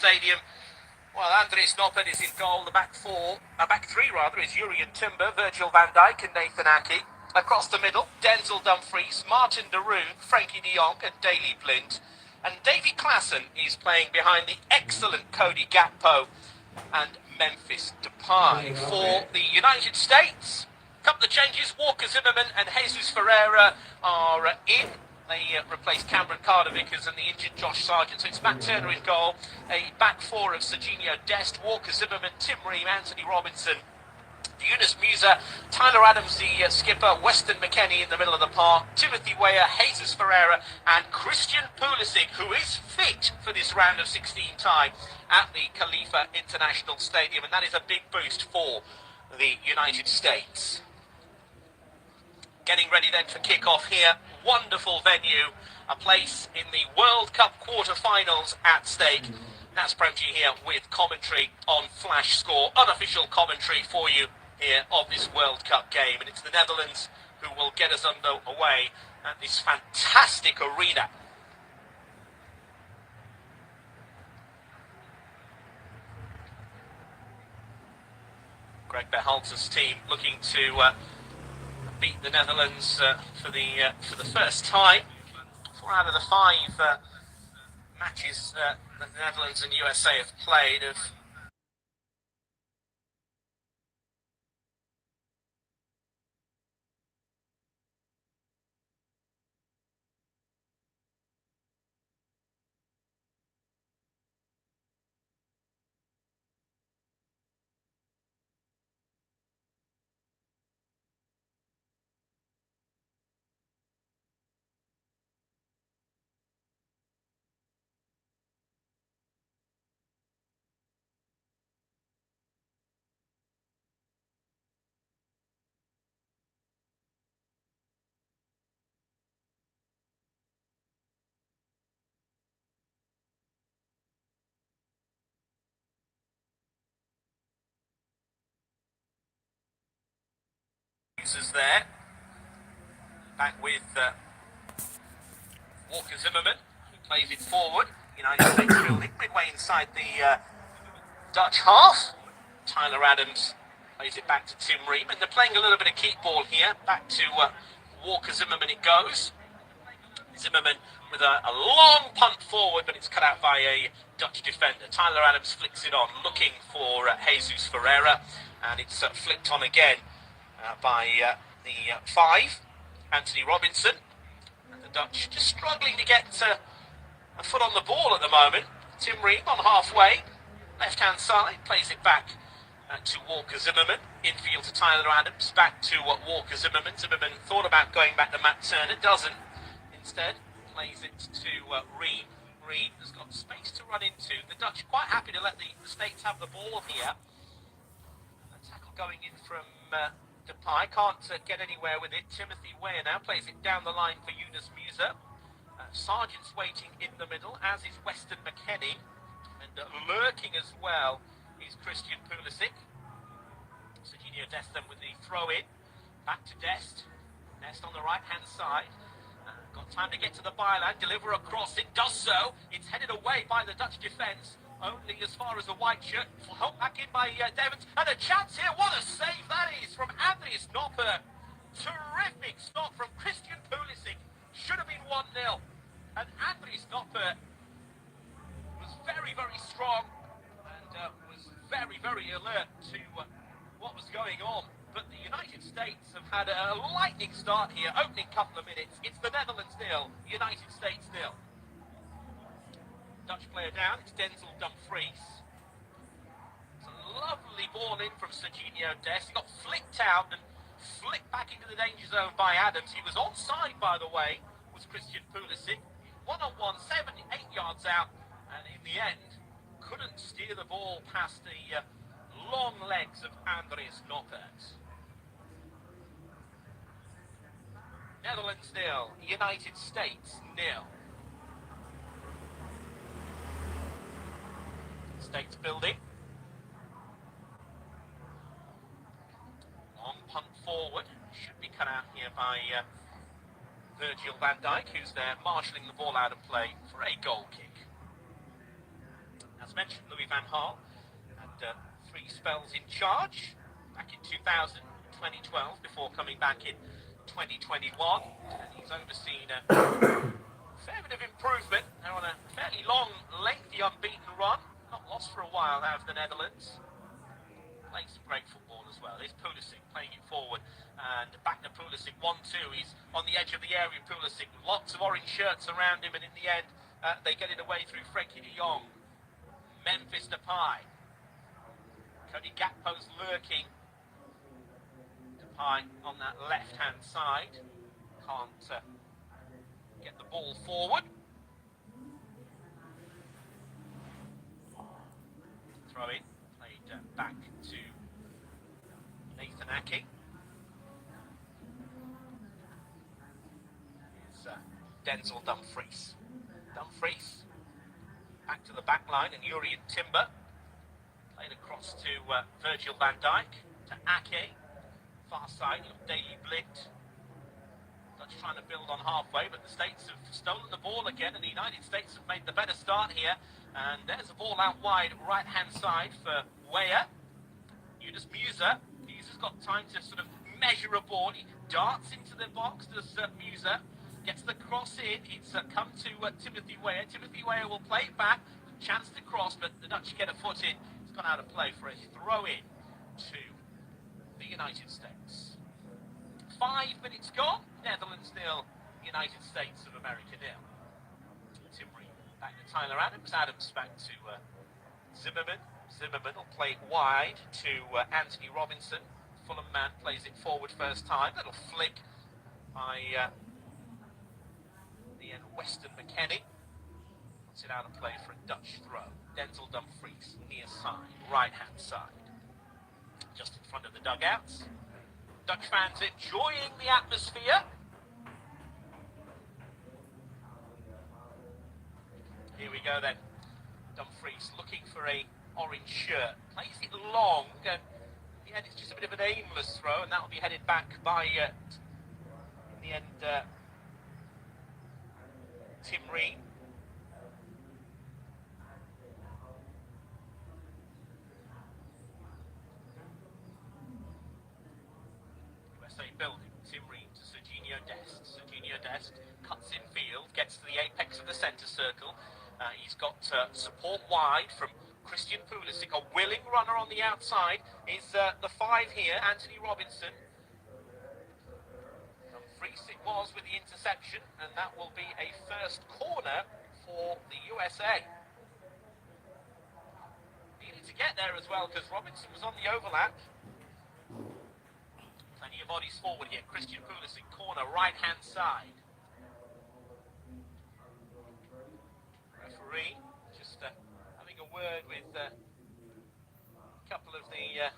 Stadium. Well, Andries Noppert is in goal. The back three rather, is Jurriën Timber, Virgil van Dijk and Nathan Ake. Across the middle, Denzel Dumfries, Martin de Roon, Frankie de Jong and Daley Blind. And Davy Klaassen is playing behind the excellent Cody Gakpo and Memphis Depay. For the United States, a couple of changes. Walker Zimmerman and Jesus Ferreira are in. They replaced Cameron Carter-Vickers and the injured Josh Sargent. So it's Matt Turner in goal, a back four of Serginho Dest, Walker Zimmerman, Tim Ream, Anthony Robinson, Yunus Musa, Tyler Adams, the skipper, Weston McKennie in the middle of the park, Timothy Weah, Jesus Ferreira, and Christian Pulisic, who is fit for this round of 16 tie at the Khalifa International Stadium. And that is a big boost for the United States. Getting ready then for kick-off here. Wonderful venue. A place in the World Cup quarter-finals at stake. That's Premji here with commentary on Flash Score. Unofficial commentary for you here of this World Cup game. And it's the Netherlands who will get us underway at this fantastic arena. Greg Berhalter's team looking to beat the Netherlands for the first time. 4 out of the 5 matches that the Netherlands and USA have played have users there. Back with Walker Zimmerman, who plays it forward. United States building, midway inside the Dutch half. Tyler Adams plays it back to Tim Ream, and they're playing a little bit of keep ball here. Back to Walker Zimmerman it goes. Zimmerman with a long punt forward, but it's cut out by a Dutch defender. Tyler Adams flicks it on, looking for Jesus Ferreira, and it's flicked on again by the 5, Anthony Robinson. And the Dutch just struggling to get a foot on the ball at the moment. Tim Ream on halfway, left-hand side, plays it back to Walker Zimmerman. Infield to Tyler Adams, back to Walker Zimmerman. Zimmerman thought about going back to Matt Turner, doesn't. Instead, plays it to Ream. Ream has got space to run into. The Dutch quite happy to let the States have the ball here. A tackle going in from Depay, can't get anywhere with it. Timothy Weah now plays it down the line for Yunus Musa. Sargent's waiting in the middle, as is Weston McKennie. And lurking as well is Christian Pulisic. Serginho Dest then with the throw-in. Back to Dest. Dest on the right-hand side. Got time to get to the byline, deliver across. It does so. It's headed away by the Dutch defence. Only as far as the white shirt. Helped back in by Devons. And a chance here. What a save that is from Andries Noppert. Terrific stop from Christian Pulisic. Should have been 1-0. And Andries Noppert was very, very strong and was very, very alert to what was going on. But the United States have had a lightning start here, opening couple of minutes. It's the Netherlands 0, United States 0. Dutch player down, it's Denzel Dumfries. It's a lovely ball in from Serginho Dest. He got flicked out and flicked back into the danger zone by Adams. He was onside, by the way, was Christian Pulisic. 1-on-1, 7, 8 yards out, and in the end, couldn't steer the ball past the long legs of Andries Noppert. Netherlands 0, United States 0. States building. Long punt forward. Should be cut out here by Virgil van Dijk, who's there marshalling the ball out of play for a goal kick. As as mentioned, Louis van Gaal had 3 spells in charge back in 2000, 2012, before coming back in 2021, and he's overseen a fair bit of improvement. They're on a fairly long, lengthy unbeaten run, not lost for a while out of the Netherlands. Playing some great football as well. Here's Pulisic playing it forward, and back to Pulisic, 1-2. He's on the edge of the area, Pulisic. Lots of orange shirts around him, and in the end, they get it away through Frenkie de Jong. Memphis Depay. Cody Gakpo's lurking. Depay on that left-hand side. Can't get the ball forward. Throw in. Back to Nathan Ake. Here's Denzel Dumfries. Dumfries back to the back line, and Jurrien Timber played across to Virgil van Dijk, to Ake. Far side of Daley Blind. Dutch trying to build on halfway, but the States have stolen the ball again, and the United States have made the better start here. And there's a ball out wide, right-hand side for Weah. Yunus Musa. Musa's got time to sort of measure a ball. He darts into the box, does Musa. Gets the cross in. It's come to Timothy Weah. Timothy Weah will play it back. Chance to cross, but the Dutch get a foot in. It's gone out of play for a throw-in to the United States. 5 minutes gone. Netherlands 0, United States of America 0. Tim Ream back to Tyler Adams. Adams back to Zimmerman. Zimmerman will play it wide to Anthony Robinson. Fulham man plays it forward first time. Little flick by the end Weston McKennie. Puts it out of play for a Dutch throw. Denzel Dumfries near side, right hand side. Just in front of the dugouts. Dutch fans enjoying the atmosphere. Here we go then. Dumfries looking for a orange shirt. Plays it long. And in the end, it's just a bit of an aimless throw, and that will be headed back by, in the end, Tim Ream. Building. Tim Ream to Serginho Dest. Serginho Dest cuts in field, gets to the apex of the centre circle. He's got support wide from Christian Pulisic. A willing runner on the outside is the 5 here, Anthony Robinson. Dumfries it was with the interception, and that will be a first corner for the USA. Needed to get there as well because Robinson was on the overlap. Plenty of bodies forward here. Christian Pulisic, corner, right-hand side. Referee just having a word with a couple of the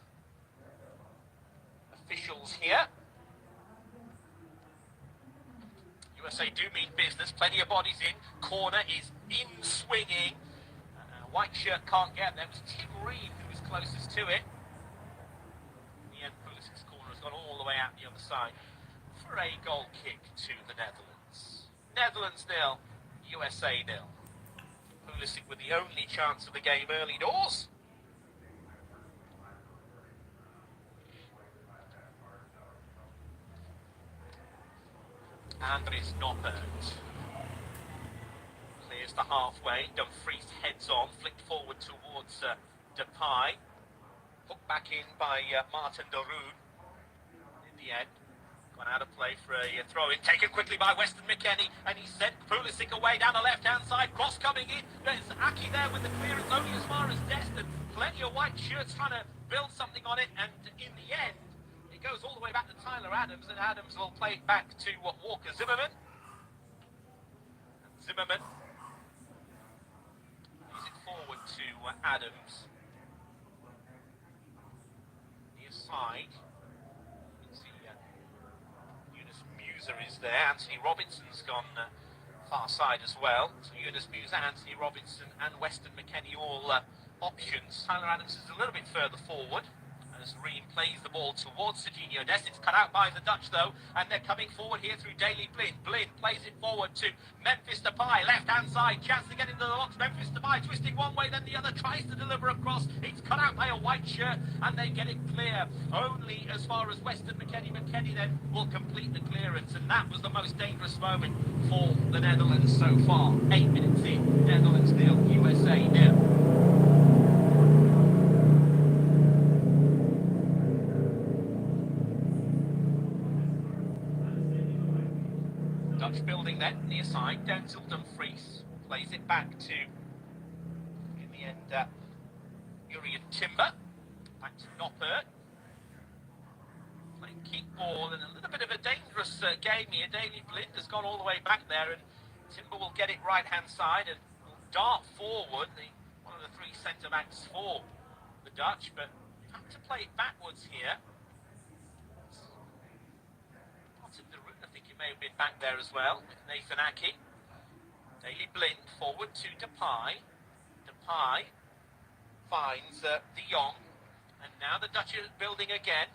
officials here. USA do mean business. Plenty of bodies in. Corner is in swinging. White shirt can't get there. It was Tim Ream who was closest to it. Pulisic's corner has gone all the way out the other side for a goal kick to the Netherlands. Netherlands 0, USA 0. Pulisic with the only chance of the game early doors. Andries Noppert clears the halfway. Dumfries heads on, flicked forward towards Depay. Hooked back in by Martin de Roon. In the end, gone out of play for a throw-in. Taken quickly by Weston McKennie, and he sent Pulisic away down the left-hand side. Cross coming in. There's Ake there with the clearance only as far as Dest, and plenty of white shirts trying to build something on it. And in the end, it goes all the way back to Tyler Adams, and Adams will play it back to Walker Zimmerman. And Zimmerman moves it forward to Adams. Side. You can see Yunus Musa is there. Anthony Robinson's gone far side as well. So Yunus Musa, Anthony Robinson and Weston McKennie all options. Tyler Adams is a little bit further forward as Ream plays the ball towards Serginho Dest. It's cut out by the Dutch though, and they're coming forward here through Daley Blind. Blind plays it forward to Memphis Depay, left-hand side, chance to get into the box. Memphis Depay twisting one way, then the other, tries to deliver across. It's cut out by a white shirt, and they get it clear. Only as far as Weston McKennie. McKennie then will complete the clearance, and that was the most dangerous moment for the Netherlands so far. 8 minutes in, Netherlands nil, USA nil. Dutch building then, near side, Denzel Dumfries plays it back to, in the end, Jurrien Timber, back to Noppert, playing keep ball, and a little bit of a dangerous game here. Daley Blind has gone all the way back there, and Timber will get it right-hand side and will dart forward, one of the three centre-backs for the Dutch, but have to play it backwards here. I think he may have been back there as well with Nathan Aké. Daley Blind forward to Depay. Depay finds De Jong, and now the Dutch are building again.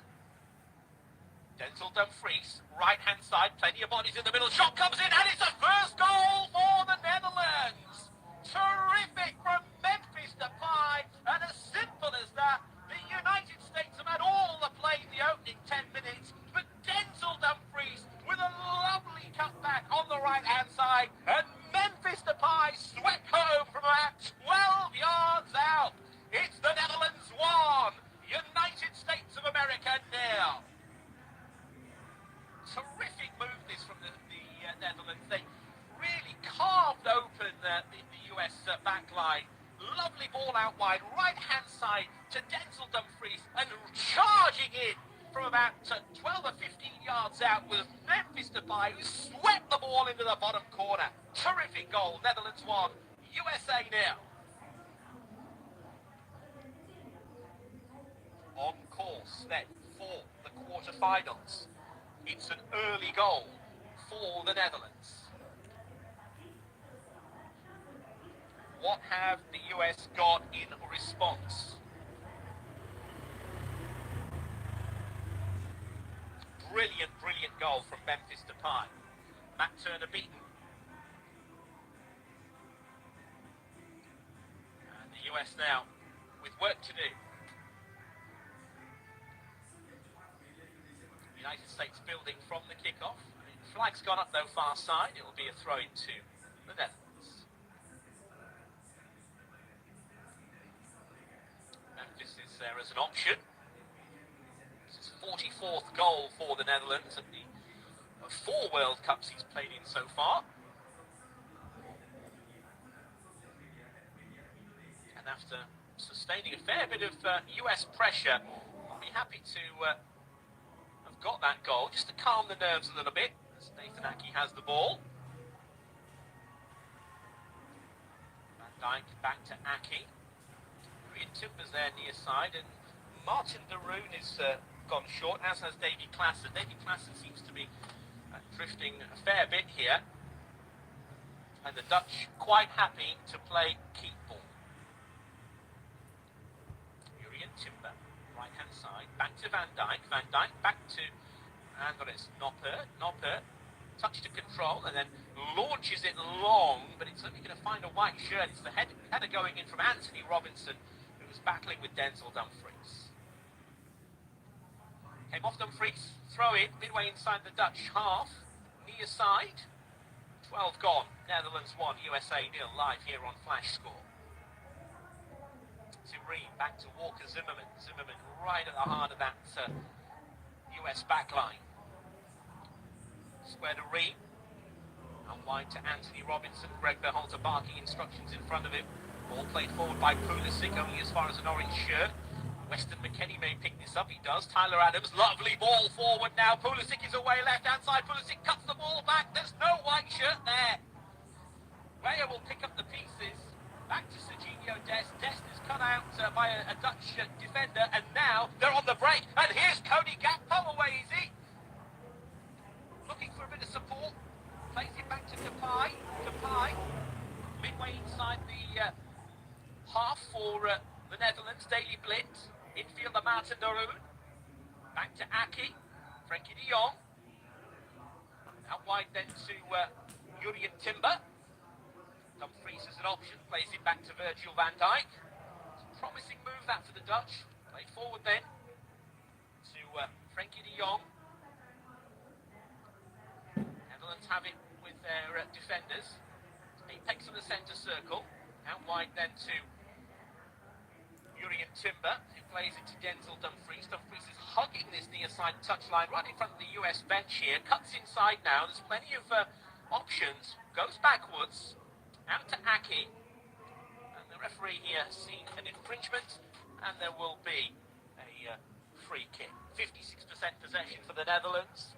Denzel Dumfries, right-hand side, plenty of bodies in the middle. Shot comes in, and it's a first goal for the Netherlands. Terrific from Memphis Depay, and as simple as that, the United States have had all the play in the opening 10 minutes, but Denzel Dumfries with a lovely cutback on the right-hand side, and Memphis Depay swept home from about 12 yards out. It's the Netherlands 1, United States of America 0. Terrific move this from the Netherlands. They really carved open the US back line. Lovely ball out wide, right-hand side to Denzel Dumfries, and charging in from about 12 or 15 yards out was Memphis Depay, who swept the ball into the bottom corner. Terrific goal. Netherlands 1, USA 0. On course then for the quarterfinals. It's an early goal for the Netherlands. What have the US got in response? Brilliant, brilliant goal from Memphis Depay. Matt Turner beaten. And the US now with work to do. United States building from the kickoff. Flag's gone up though, far side. It will be a throw into the Netherlands. Memphis is there as an option. This is 44th goal for the Netherlands at the 4 World Cups he's played in so far. And after sustaining a fair bit of US pressure, I'll be happy to have got that goal just to calm the nerves a little bit as Nathan Aké has the ball. Van Dijk back to Aké. Jurrien Timber's there near side, and Martin de Roon is gone short, as has Davy Klaassen. Davy Klaassen seems to be drifting a fair bit here, and the Dutch quite happy to play keep ball. Jurrien Timber, right-hand side, back to Van Dijk. Van Dijk back to Andres Noppert. Noppert, touch to control, and then launches it long, but it's only going to find a white shirt. It's the header going in from Anthony Robinson, who was battling with Denzel Dumfries. Came off Dumfries, throw in, midway inside the Dutch half, near side. 12 gone, Netherlands 1, USA 0, live here on Flash Score. To Ream, back to Walker Zimmerman. Zimmerman right at the heart of that US backline. Square to Ream. Out wide to Anthony Robinson. Greg Berhalter barking instructions in front of him. Ball played forward by Pulisic, only as far as an orange shirt. Weston McKennie may pick this up, he does. Tyler Adams, lovely ball forward now. Pulisic is away, left-hand side. Pulisic cuts the ball back. There's no white shirt there. Weah will pick up the pieces. Back to Serginho Dest. Dest is cut out by a Dutch defender, and now they're on the break. And here's Cody Gakpo, away is he? Looking for a bit of support. Plays it back to Depay. Depay, midway inside the half for the Netherlands. Daley Blind. Infield, the Martin Daroon. Back to Aki. Frankie de Jong. Out wide then to Jurrien Timber. Dumfries as an option. Plays it back to Virgil van Dijk. Promising move that for the Dutch. Played forward then to Frankie de Jong. Netherlands have it with their defenders. Apex in the centre circle. Out wide then to Jurrien Timber, who plays it to Denzel Dumfries. Dumfries is hugging this near side touchline right in front of the US bench here. Cuts inside now. There's plenty of options. Goes backwards. Out to Aki. And the referee here has seen an infringement. And there will be a free kick. 56% possession for the Netherlands.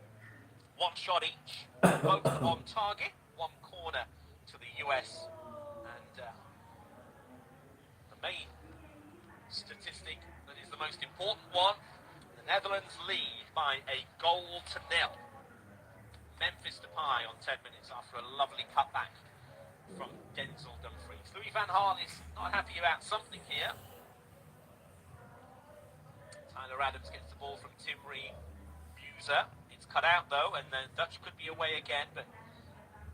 One shot each. Both on target. One corner to the US. And the main statistic that is the most important one, the Netherlands lead by a goal to nil. Memphis Depay on 10 minutes after a lovely cutback from Denzel Dumfries. Louis van Gaal is not happy about something here. Tyler Adams gets the ball from Tim Ream. Musa, it's cut out though, and the Dutch could be away again, but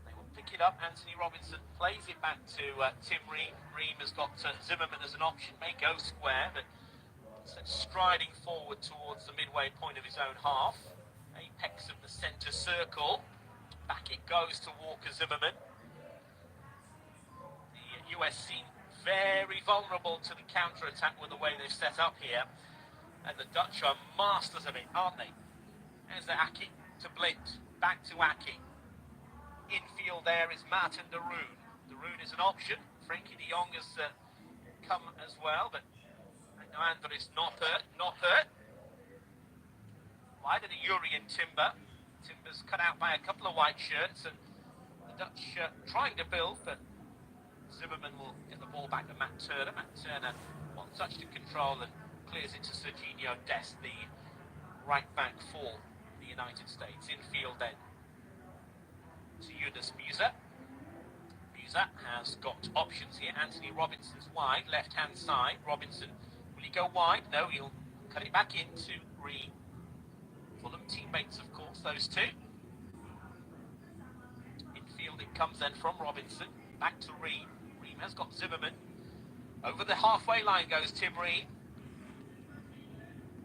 they will pick it up. Anthony Robinson plays it back to Tim Ream. Ream has got Zimmerman as an option, may go square, but striding forward towards the midway point of his own half. Apex of the centre circle. Back it goes to Walker Zimmerman. The US seem very vulnerable to the counter-attack with the way they've set up here. And the Dutch are masters of it, aren't they? There's the Aki to Blind. Back to Aki. Infield there is Martin Daroon. Daroon is an option. Frankie de Jong has come as well, but Andries Noppert. Wide of the Jurrien Timber. Timber's cut out by a couple of white shirts, and the Dutch trying to build, but Zimmerman will get the ball back to Matt Turner. Matt Turner, one touch to control and clears it to Serginho Dest, the right back for the United States. Infield then to Yunus Musa. Musa has got options here. Anthony Robinson's wide, left-hand side. Robinson, will he go wide? No, he'll cut it back into Ream. Fulham teammates, of course, those two. Infield it comes then from Robinson. Back to Ream. Ream has got Zimmerman. Over the halfway line goes Tim Ream.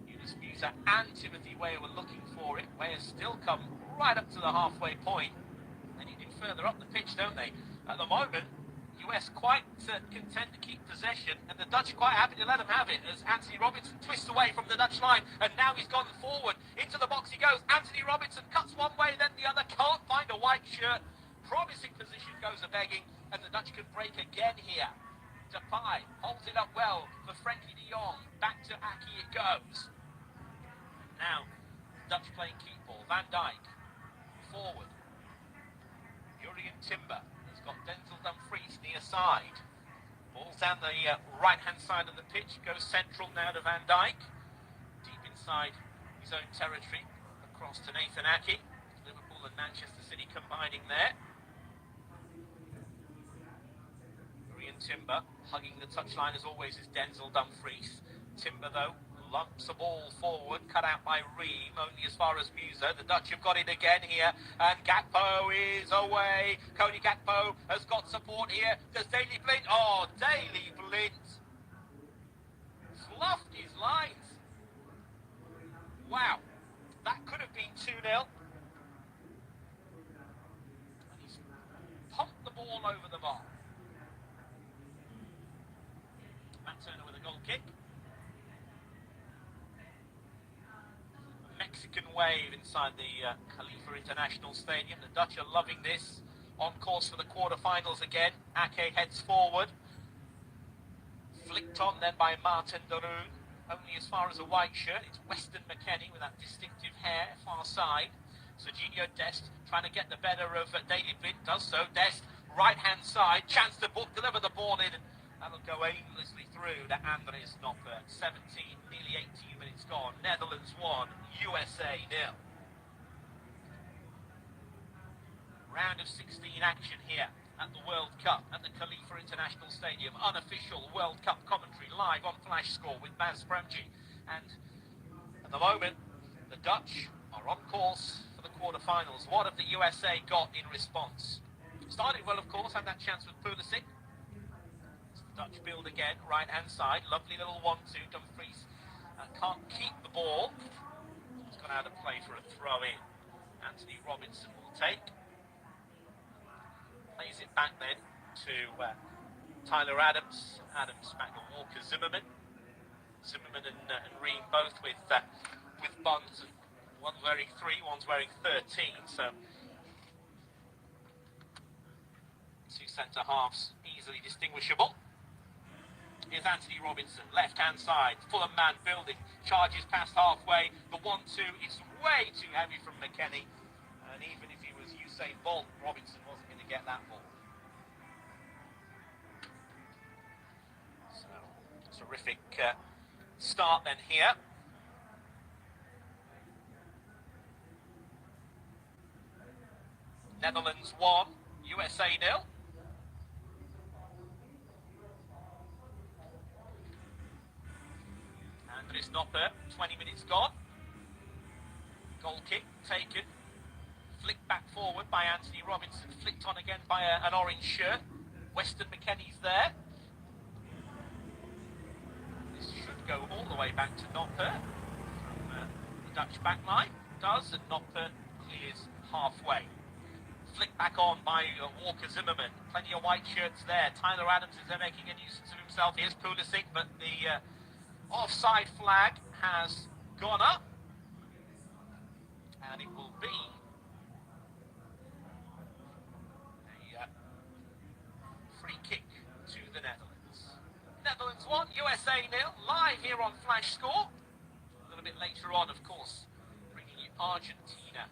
Yunus Musa and Timothy Weah were looking for it. Weah's still come right up to the halfway point. They need him further up the pitch, don't they? At the moment, US quite content to keep possession, and the Dutch are quite happy to let him have it as Anthony Robinson twists away from the Dutch line, and now he's gone forward. Into the box he goes. Anthony Robinson cuts one way, then the other. Can't find a white shirt. Promising position goes a-begging, and the Dutch can break again here. Depay holds it up well for Frankie de Jong. Back to Aki it goes. Now, Dutch playing keep ball. Van Dijk forward. Jurrien Timber has got Denzel Dumfries near side. Ball's down the right-hand side of the pitch. Goes central now to Van Dijk. Deep inside his own territory. Across to Nathan Aki. Liverpool and Manchester City combining there. Jurrien Timber hugging the touchline as always is Denzel Dumfries. Timber though lumps the ball forward, cut out by Ream, only as far as Musa. The Dutch have got it again here, and Gakpo is away. Cody Gakpo has got support here. Does Daley Blind? Oh, Daley Blind fluffed his lines. Wow, that could have been 2-0. And he's pumped the ball over the bar. Matt Turner with a goal kick. Mexican wave inside the Khalifa International Stadium. The Dutch are loving this. On course for the quarterfinals again. Ake heads forward. Flicked on then by Martin Daroon. Only as far as a white shirt. It's Weston McKennie with that distinctive hair far side. Serginho Dest trying to get the better of Daley Blind. Does so. Dest right hand side. Chance to deliver the ball in. And that'll go aimlessly through to Andries Noppert. 17, nearly 18 minutes gone. Netherlands 1, USA 0. Round of 16 action here at the World Cup at the Khalifa International Stadium. Unofficial World Cup commentary live on Flash Score with Baz Premji And at the moment, the Dutch are on course for the quarterfinals. What have the USA got in response? Started well, of course, had that chance with Pulisic. The Dutch build again, right-hand side. Lovely little 1-2. Dumfries can't keep the ball. It's gone out of play for a throw-in. Anthony Robinson will take. Plays it back then to Tyler Adams. Adams back to Walker Zimmerman. Zimmerman and Ream both with buns. One's wearing 3, one's wearing 13. So two centre halves easily distinguishable. Here's Anthony Robinson, left-hand side, Fulham man building, charges past halfway. The 1-2 is way too heavy from McKennie, and even if he was Usain Bolt, Robinson wasn't going to get that ball. So, terrific start then here. Netherlands 1, USA 0. Andries Noppert, 20 minutes gone. Goal kick taken. Flicked back forward by Anthony Robinson. Flicked on again by an orange shirt. Weston McKennie's there. This should go all the way back to Noppert from the Dutch back line. Does, and Noppert clears halfway. Flicked back on by Walker Zimmerman. Plenty of white shirts there. Tyler Adams is there making a nuisance of himself. Here's Pulisic, but the offside flag has gone up, and it will be a free kick to the Netherlands. Netherlands 1, USA 0, live here on Flash Score. A little bit later on, of course, bringing you Argentina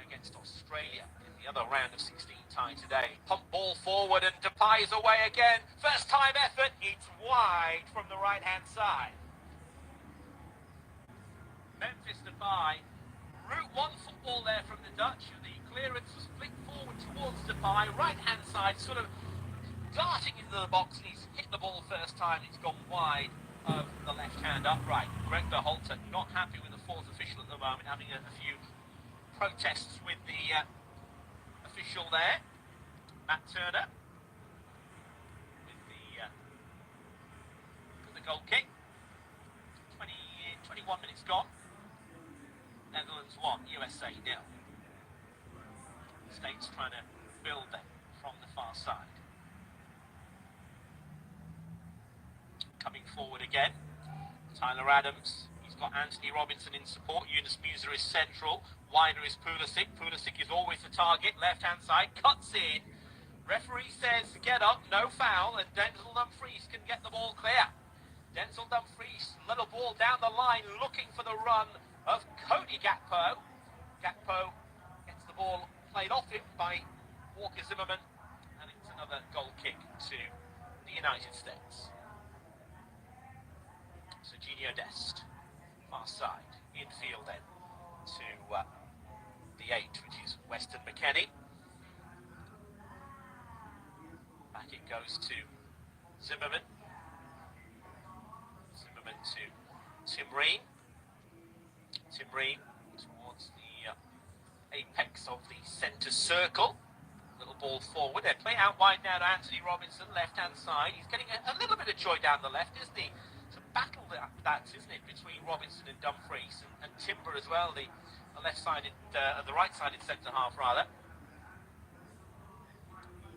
against Australia in the other round of 16 tie today. Pump ball forward and Depay is away again. First time effort, it's wide from the right-hand side. Memphis Depay, route 1 football there from the Dutch. The clearance was flicked forward towards Depay, right-hand side, sort of darting into the box, and he's hit the ball first time. It's gone wide of the left-hand upright. Greg Berhalter not happy with the fourth official at the moment, having a few protests with the official there, Matt Turner, with the goal kick. 21 minutes gone. Netherlands 1, USA 0. States trying to build them from the far side. Coming forward again, Tyler Adams. He's got Anthony Robinson in support. Yunus Musa is central. Wider is Pulisic. Pulisic is always the target. Left-hand side, cuts in. Referee says, get up, no foul, and Denzel Dumfries can get the ball clear. Denzel Dumfries, little ball down the line, looking for the run of Cody Gakpo. Gakpo gets the ball played off him by Walker Zimmerman, and it's another goal kick to the United States. Serginho Dest, far side, infield then to the 8, which is Weston McKennie. Back it goes to Zimmerman. Zimmerman to Tim Ream. Tim Ream towards the apex of the centre circle. Little ball forward. They play out wide now to Anthony Robinson, left-hand side. He's getting a little bit of joy down the left, isn't he? It's a battle that's, isn't it, between Robinson and Dumfries, and Timber as well, the left-sided, the right-sided centre half rather.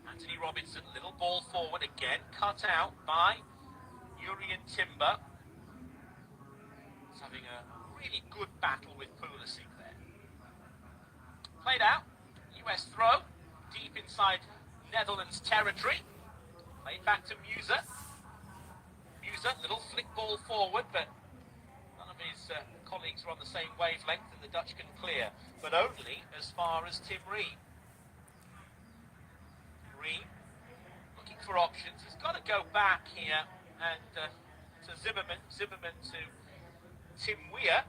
Anthony Robinson, little ball forward again, cut out by Jurrien Timber. He's having a really good battle with Pulisic there. Played out, US throw, deep inside Netherlands territory. Played back to Musa. Musa, little flick ball forward, but none of his colleagues are on the same wavelength, and the Dutch can clear, but only as far as Tim Ream. Ream, looking for options, has got to go back here, and to Zimmerman. Zimmerman to Tim Weir.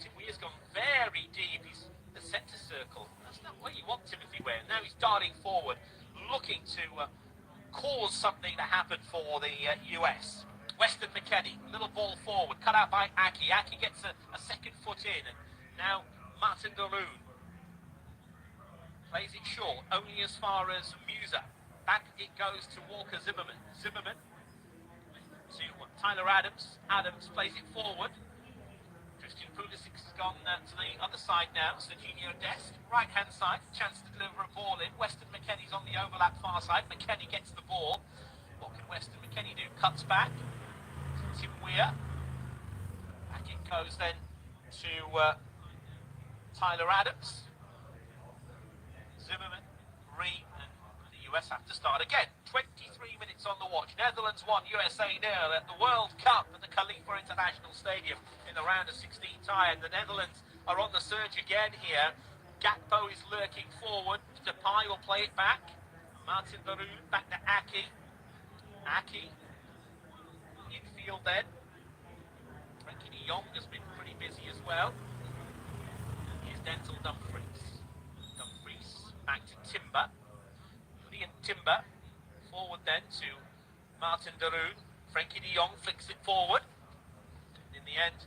Tim Weir's gone very deep. He's in the centre circle. That's not where you want Timothy Weir. Now he's darting forward, looking to cause something to happen for the US. Weston McKennie, little ball forward, cut out by Aki. Aki gets a second foot in, and now Martin de Roon plays it short, only as far as Musa. Back it goes to Walker Zimmerman. Zimmerman to Tyler Adams. Adams plays it forward. Christian Pulisic has gone to the other side now. Serginho Dest, right-hand side, chance to deliver a ball in. Weston McKennie's on the overlap far side. McKennie gets the ball. What can Weston McKennie do? Cuts back. Tim Weir. Back it goes then to Tyler Adams. Zimmerman, Reed, and the US have to start again. 23 minutes on the watch. Netherlands 1, USA 0 at the World Cup at the Khalifa International Stadium in the round of 16 tie. And the Netherlands are on the surge again here. Gakpo is lurking forward. Depay will play it back. Martin de Roon back to Aki. Aki. Infield then. Frenkie de Jong has been pretty busy as well. Here's Denzel Dumfries. Back to Timber. Julian Timber. Forward then to Martin de Roon. Frenkie de Jong flicks it forward. In the end,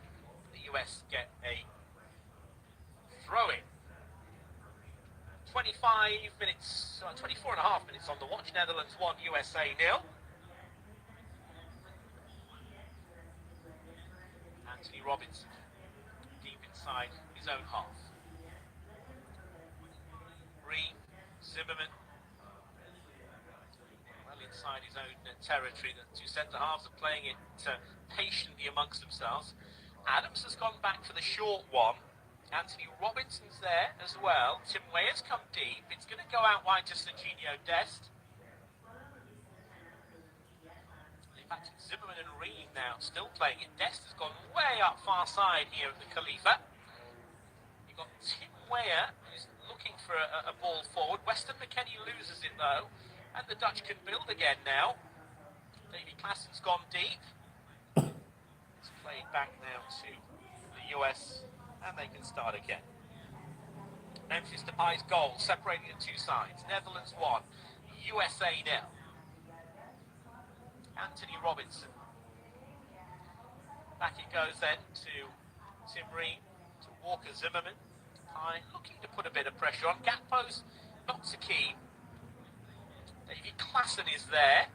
the US get a throw-in. 24 and a half minutes on the watch. Netherlands 1, USA 0. Anthony Robinson deep inside his own half. Zimmerman, well inside his own territory. The two centre-halves are playing it patiently amongst themselves. Adams has gone back for the short one. Anthony Robinson's there as well. Tim Weir's come deep. It's going to go out wide to Serginho Dest. In fact, Zimmerman and Reed now still playing it. Dest has gone way up far side here at the Khalifa. You've got Tim Weir, who's looking for a ball forward. Weston McKennie loses it though, and the Dutch can build again now. Davy Klaasen's gone deep. It's played back now to the US, and they can start again. Memphis Depay's goal, separating the two sides. Netherlands 1, USA 0. Anthony Robinson. Back it goes then to Tim Ream, to Walker Zimmerman. Looking to put a bit of pressure on. Gakpo's not so keen. Davy Klaasen is there.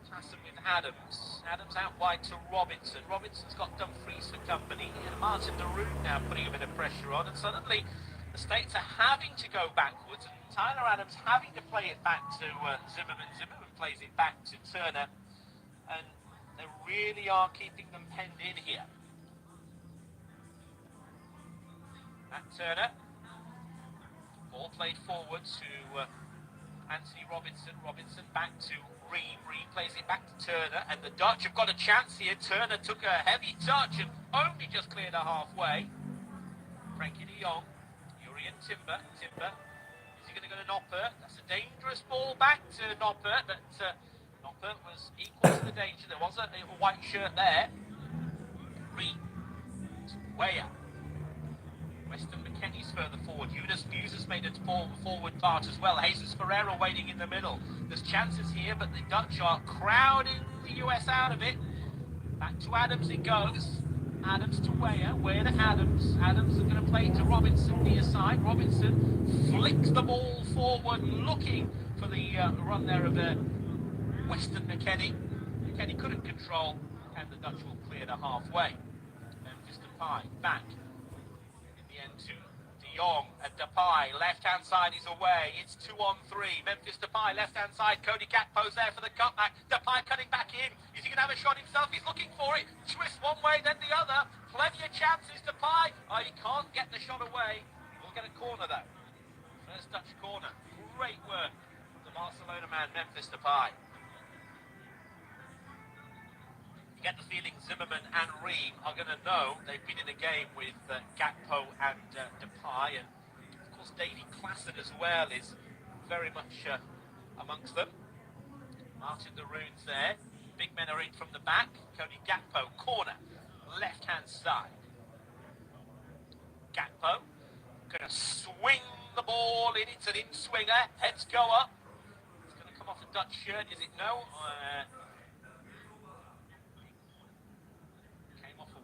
Klaasen with Adams. Adams out wide to Robinson. Robinson's got Dumfries for company. And Martin de Roon now putting a bit of pressure on. And suddenly the States are having to go backwards. And Tyler Adams having to play it back to Zimmerman. Zimmerman plays it back to Turner. And they really are keeping them penned in here. Matt Turner. Ball played forward to Anthony Robinson. Robinson back to Ream. Ream plays it back to Turner. And the Dutch have got a chance here. Turner took a heavy touch and only just cleared her halfway. Frenkie de Jong. Julian Timber. Timber. Is he going to go to Noppert? That's a dangerous ball back to Noppert. But Noppert was equal to the danger. There was a white shirt there. Ream. Weir. Weston McKennie's further forward. Yunus Musa's made a forward part as well. Jesus Ferreira waiting in the middle. There's chances here, but the Dutch are crowding the US out of it. Back to Adams it goes. Adams to Weir. Weir to Adams. Adams is going to play it to Robinson near side. Robinson flicks the ball forward, looking for the run there of Weston McKennie. McKennie couldn't control, and the Dutch will clear the halfway. Memphis Depay back. To De Jong and Depay, left-hand side is away. It's 2-on-3. Memphis Depay, left-hand side. Cody Gakpo's there for the cutback. Depay cutting back in. Is he going to have a shot himself? He's looking for it. Twist one way, then the other. Plenty of chances. Depay. Oh, he can't get the shot away. We'll get a corner though. First Dutch corner. Great work from the Barcelona man, Memphis Depay. Get the feeling Zimmerman and Ream are going to know they've been in a game with Gakpo and Depay, and of course Davy Klaasen as well is very much amongst them. Martin de Roon's there. Big men are in from the back. Cody Gakpo, corner, left-hand side. Gakpo going to swing the ball in. It's an in-swinger. Heads go up. It's going to come off a Dutch shirt. Is it no?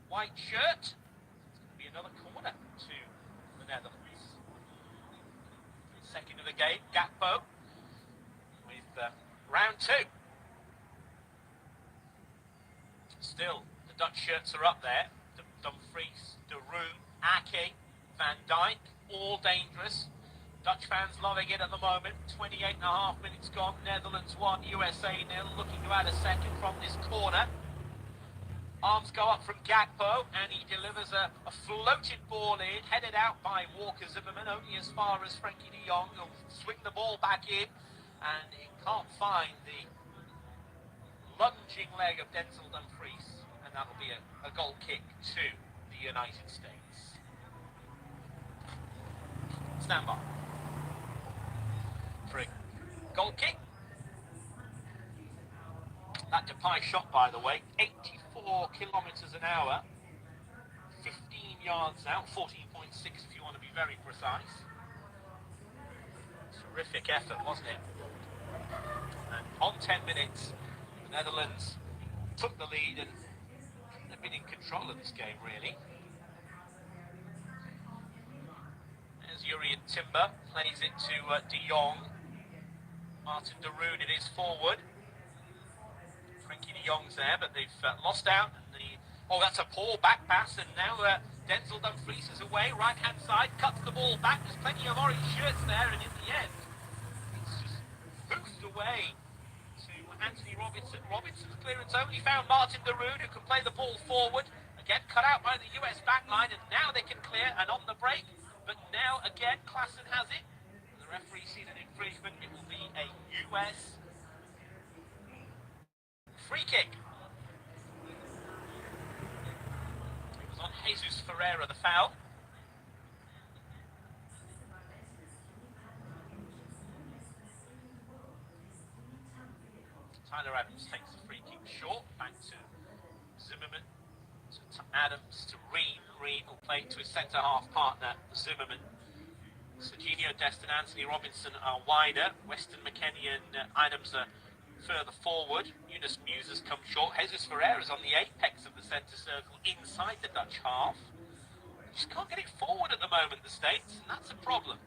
white shirt. It's going to be another corner to the Netherlands. Second of the game, Gakpo with round 2. Still, the Dutch shirts are up there. Dumfries, De Roon, Ake, Van Dijk, all dangerous. Dutch fans loving it at the moment. 28.5 minutes gone. Netherlands 1, USA 0. Looking to add a second from this corner. Arms go up from Gakpo, and he delivers a floated ball in, headed out by Walker Zimmerman, only as far as Frankie de Jong. He'll swing the ball back in, and he can't find the lunging leg of Denzel Dumfries, and that'll be a goal kick to the United States. Stand by for a goal kick. That Depay shot, by the way, 84 kilometres an hour, 15 yards out, 14.6 if you want to be very precise. Terrific effort, wasn't it? And on 10 minutes, the Netherlands took the lead and they've been in control of this game, really. As Jurriën Timber plays it to de Jong. Martin de Roon, it is forward. Frankie de Jong's there, but they've lost out. That's a poor back pass, and now Denzel Dumfries is away, right-hand side, cuts the ball back. There's plenty of orange shirts there, and in the end, it's just boofed away to Anthony Robinson. Robinson's clearance only found Martin de Roon, who can play the ball forward. Again, cut out by the US backline, and now they can clear, and on the break. But now, again, Klaassen has it. The referee sees an infringement. It will be a US free kick. It was on Jesus Ferreira, the foul. Tyler Adams takes the free kick short, back to Zimmerman, to Adams, to Ream. Ream will play to his centre-half partner, Zimmerman. Serginho Dest and Anthony Robinson are wider. Weston McKennie and Adams are further forward. Yunus Muse has come short. Jesus Ferreira is on the apex of the centre circle inside the Dutch half. Just can't get it forward at the moment, the States, and that's a problem.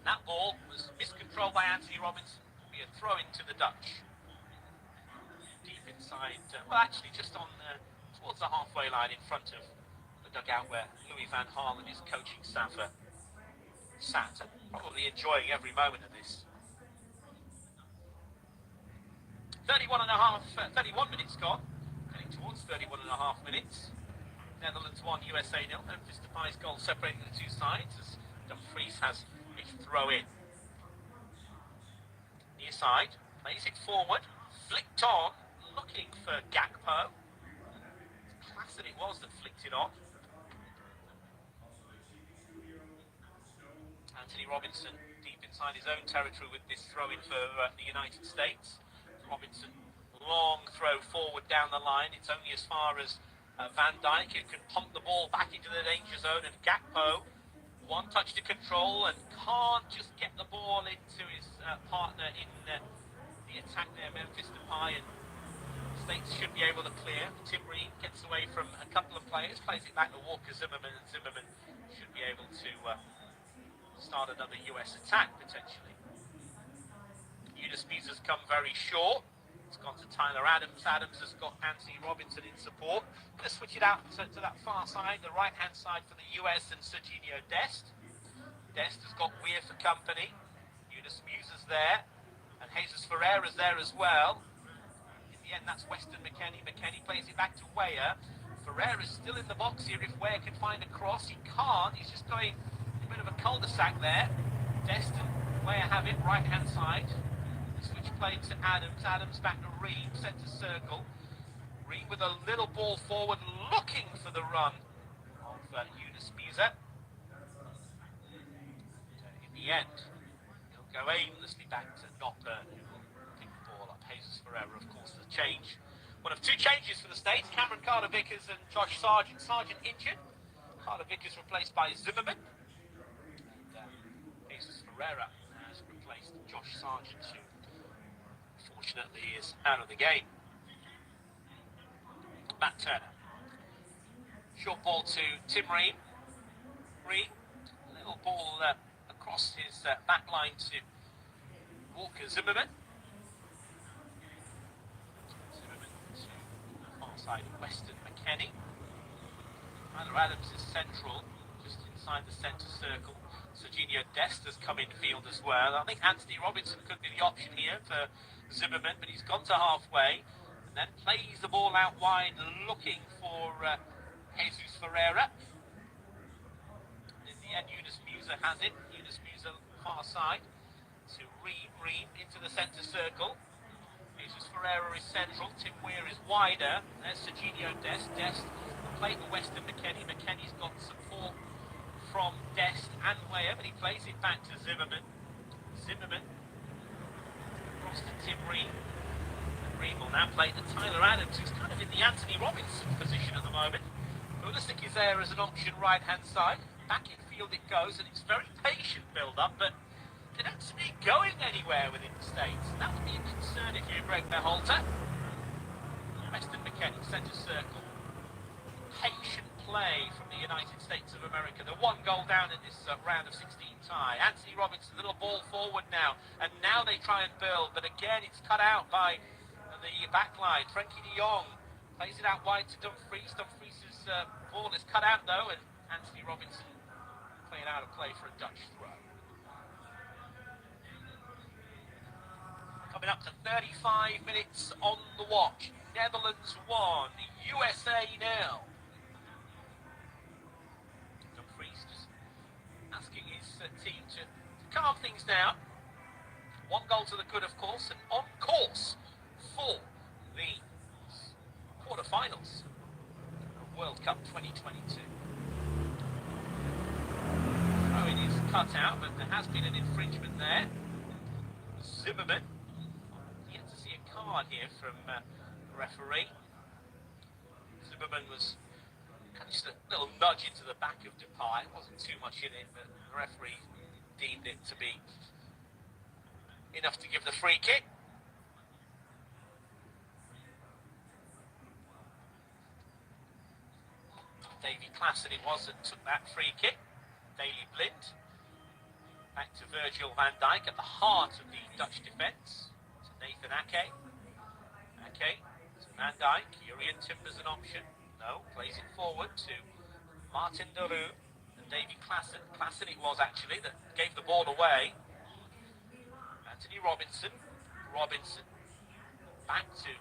That ball was miscontrolled by Anthony Robinson. It'll be a throw into the Dutch. Deep inside, actually just on towards the halfway line in front of the dugout where Louis van Gaal and his coaching staff are sat and probably enjoying every moment of this. 31 minutes gone, heading towards 31.5 minutes. Netherlands 1, USA 0. Memphis Depay's goal separating the two sides as Dumfries has a throw in. Near side, plays it forward, flicked on, looking for Gakpo. Klaassen it was that flicked it on. Anthony Robinson deep inside his own territory with this throw in for the United States. Robinson, long throw forward down the line. It's only as far as Van Dijk, who can pump the ball back into the danger zone, and Gakpo, one touch to control and can't just get the ball into his partner in the attack there, Memphis Depay, and States should be able to clear. Tim Ream gets away from a couple of players, plays it back to Walker Zimmerman, and Zimmerman should be able to start another US attack potentially. Yunus Muse has come very short. It's gone to Tyler Adams. Adams has got Anthony Robinson in support. Let's switch it out to that far side, the right-hand side for the US and Serginho Dest. Dest has got Weir for company. Yunus Muse is there. And Jesus Ferreira's there as well. In the end, that's Weston McKennie. McKennie plays it back to Weir. Ferreira's still in the box here if Weir can find a cross. He can't. He's just going a bit of a cul-de-sac there. Dest and Weir have it, right-hand side. Switch play to Adams. Adams back to Ream, centre circle. Ream with a little ball forward, looking for the run of Yunus Muse. In the end, he'll go aimlessly back to Noppert, who will pick the ball up. Jesus Ferreira, of course, the change. One of two changes for the States. Cameron Carter-Vickers and Josh Sargent. Sargent injured. Carter-Vickers replaced by Zimmerman. And Jesus Ferreira has replaced Josh Sargent, who fortunately is out of the game. Matt Turner. Short ball to Tim Ream. Ream, little ball across his back line to Walker Zimmerman. Zimmerman to the far side of Weston McKennie. Tyler Adams is central, just inside the centre circle. Serginho Dest has come in field as well. I think Anthony Robinson could be the option here for Zimmerman, but he's gone to halfway and then plays the ball out wide, looking for Jesus Ferreira. In the end, Yunus Musa has it. Yunus Musa far side to Ream. Ream into the centre circle. Jesus Ferreira is central. Tim Weir is wider. There's Serginho Dest. Dest played to Weston McKennie. McKennie's got support from Dest and Weir, but he plays it back to Zimmerman. Zimmerman across to Tim Ream. And Ream will now play to Tyler Adams, who's kind of in the Anthony Robinson position at the moment. Pulisic is there as an option right-hand side. Back in field it goes, and it's very patient build-up, but they don't seem to be going anywhere within the States. That would be a concern if you're Greg Berhalter. Weston McKennie, centre circle. Patient play from the United States of America. The one goal down in this round of 16 tie. Anthony Robinson, little ball forward now, and now they try and build, but again it's cut out by the back line. Frankie de Jong plays it out wide to Dumfries. Dumfries' ball is cut out though, and Anthony Robinson playing out of play for a Dutch throw. Coming up to 35 minutes on the watch. Netherlands 1, USA 0. Dumfries just asking his team to calm things down. One goal to the good, of course, and on course for the quarterfinals of World Cup 2022. Oh, it is cut out, but there has been an infringement there. Zimmerman. Yet to see a card here from the referee. Zimmerman was kind of just a little nudge into the back of Depay. It wasn't too much in it, but the referee deemed it to be enough to give the free kick. Davy Klaassen it was that took that free kick. Daley Blind. Back to Virgil van Dijk at the heart of the Dutch defence. To Nathan Ake. Ake to Van Dijk. Jurrien Timber's an option. No, plays it forward to Martin de Roon and Davy Klaassen. Klaassen it was actually that gave the ball away. Anthony Robinson. Robinson. Back to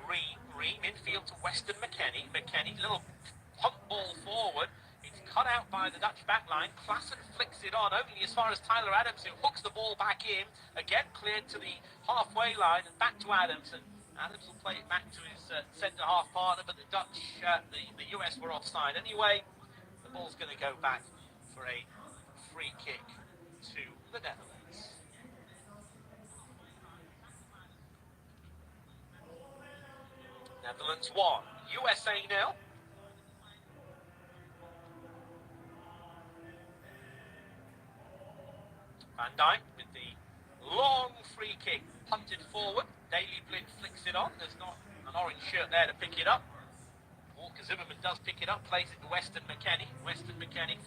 Ream. Ream infield to Weston McKennie. McKennie, little pump ball forward. It's cut out by the Dutch backline. Klaassen flicks it on only as far as Tyler Adams, who hooks the ball back in. Again cleared to the halfway line and back to Adams. And Adams will play it back to his centre-half partner, but the Dutch, the US were offside. Anyway, the ball's going to go back for a free kick to the Netherlands. Netherlands 1, USA 0. Van Dijk with the long free kick punted forward. Daley Blind flicks it on. There's not an orange shirt there to pick it up. Walker Zimmerman does pick it up, plays it to Weston McKennie. Weston McKennie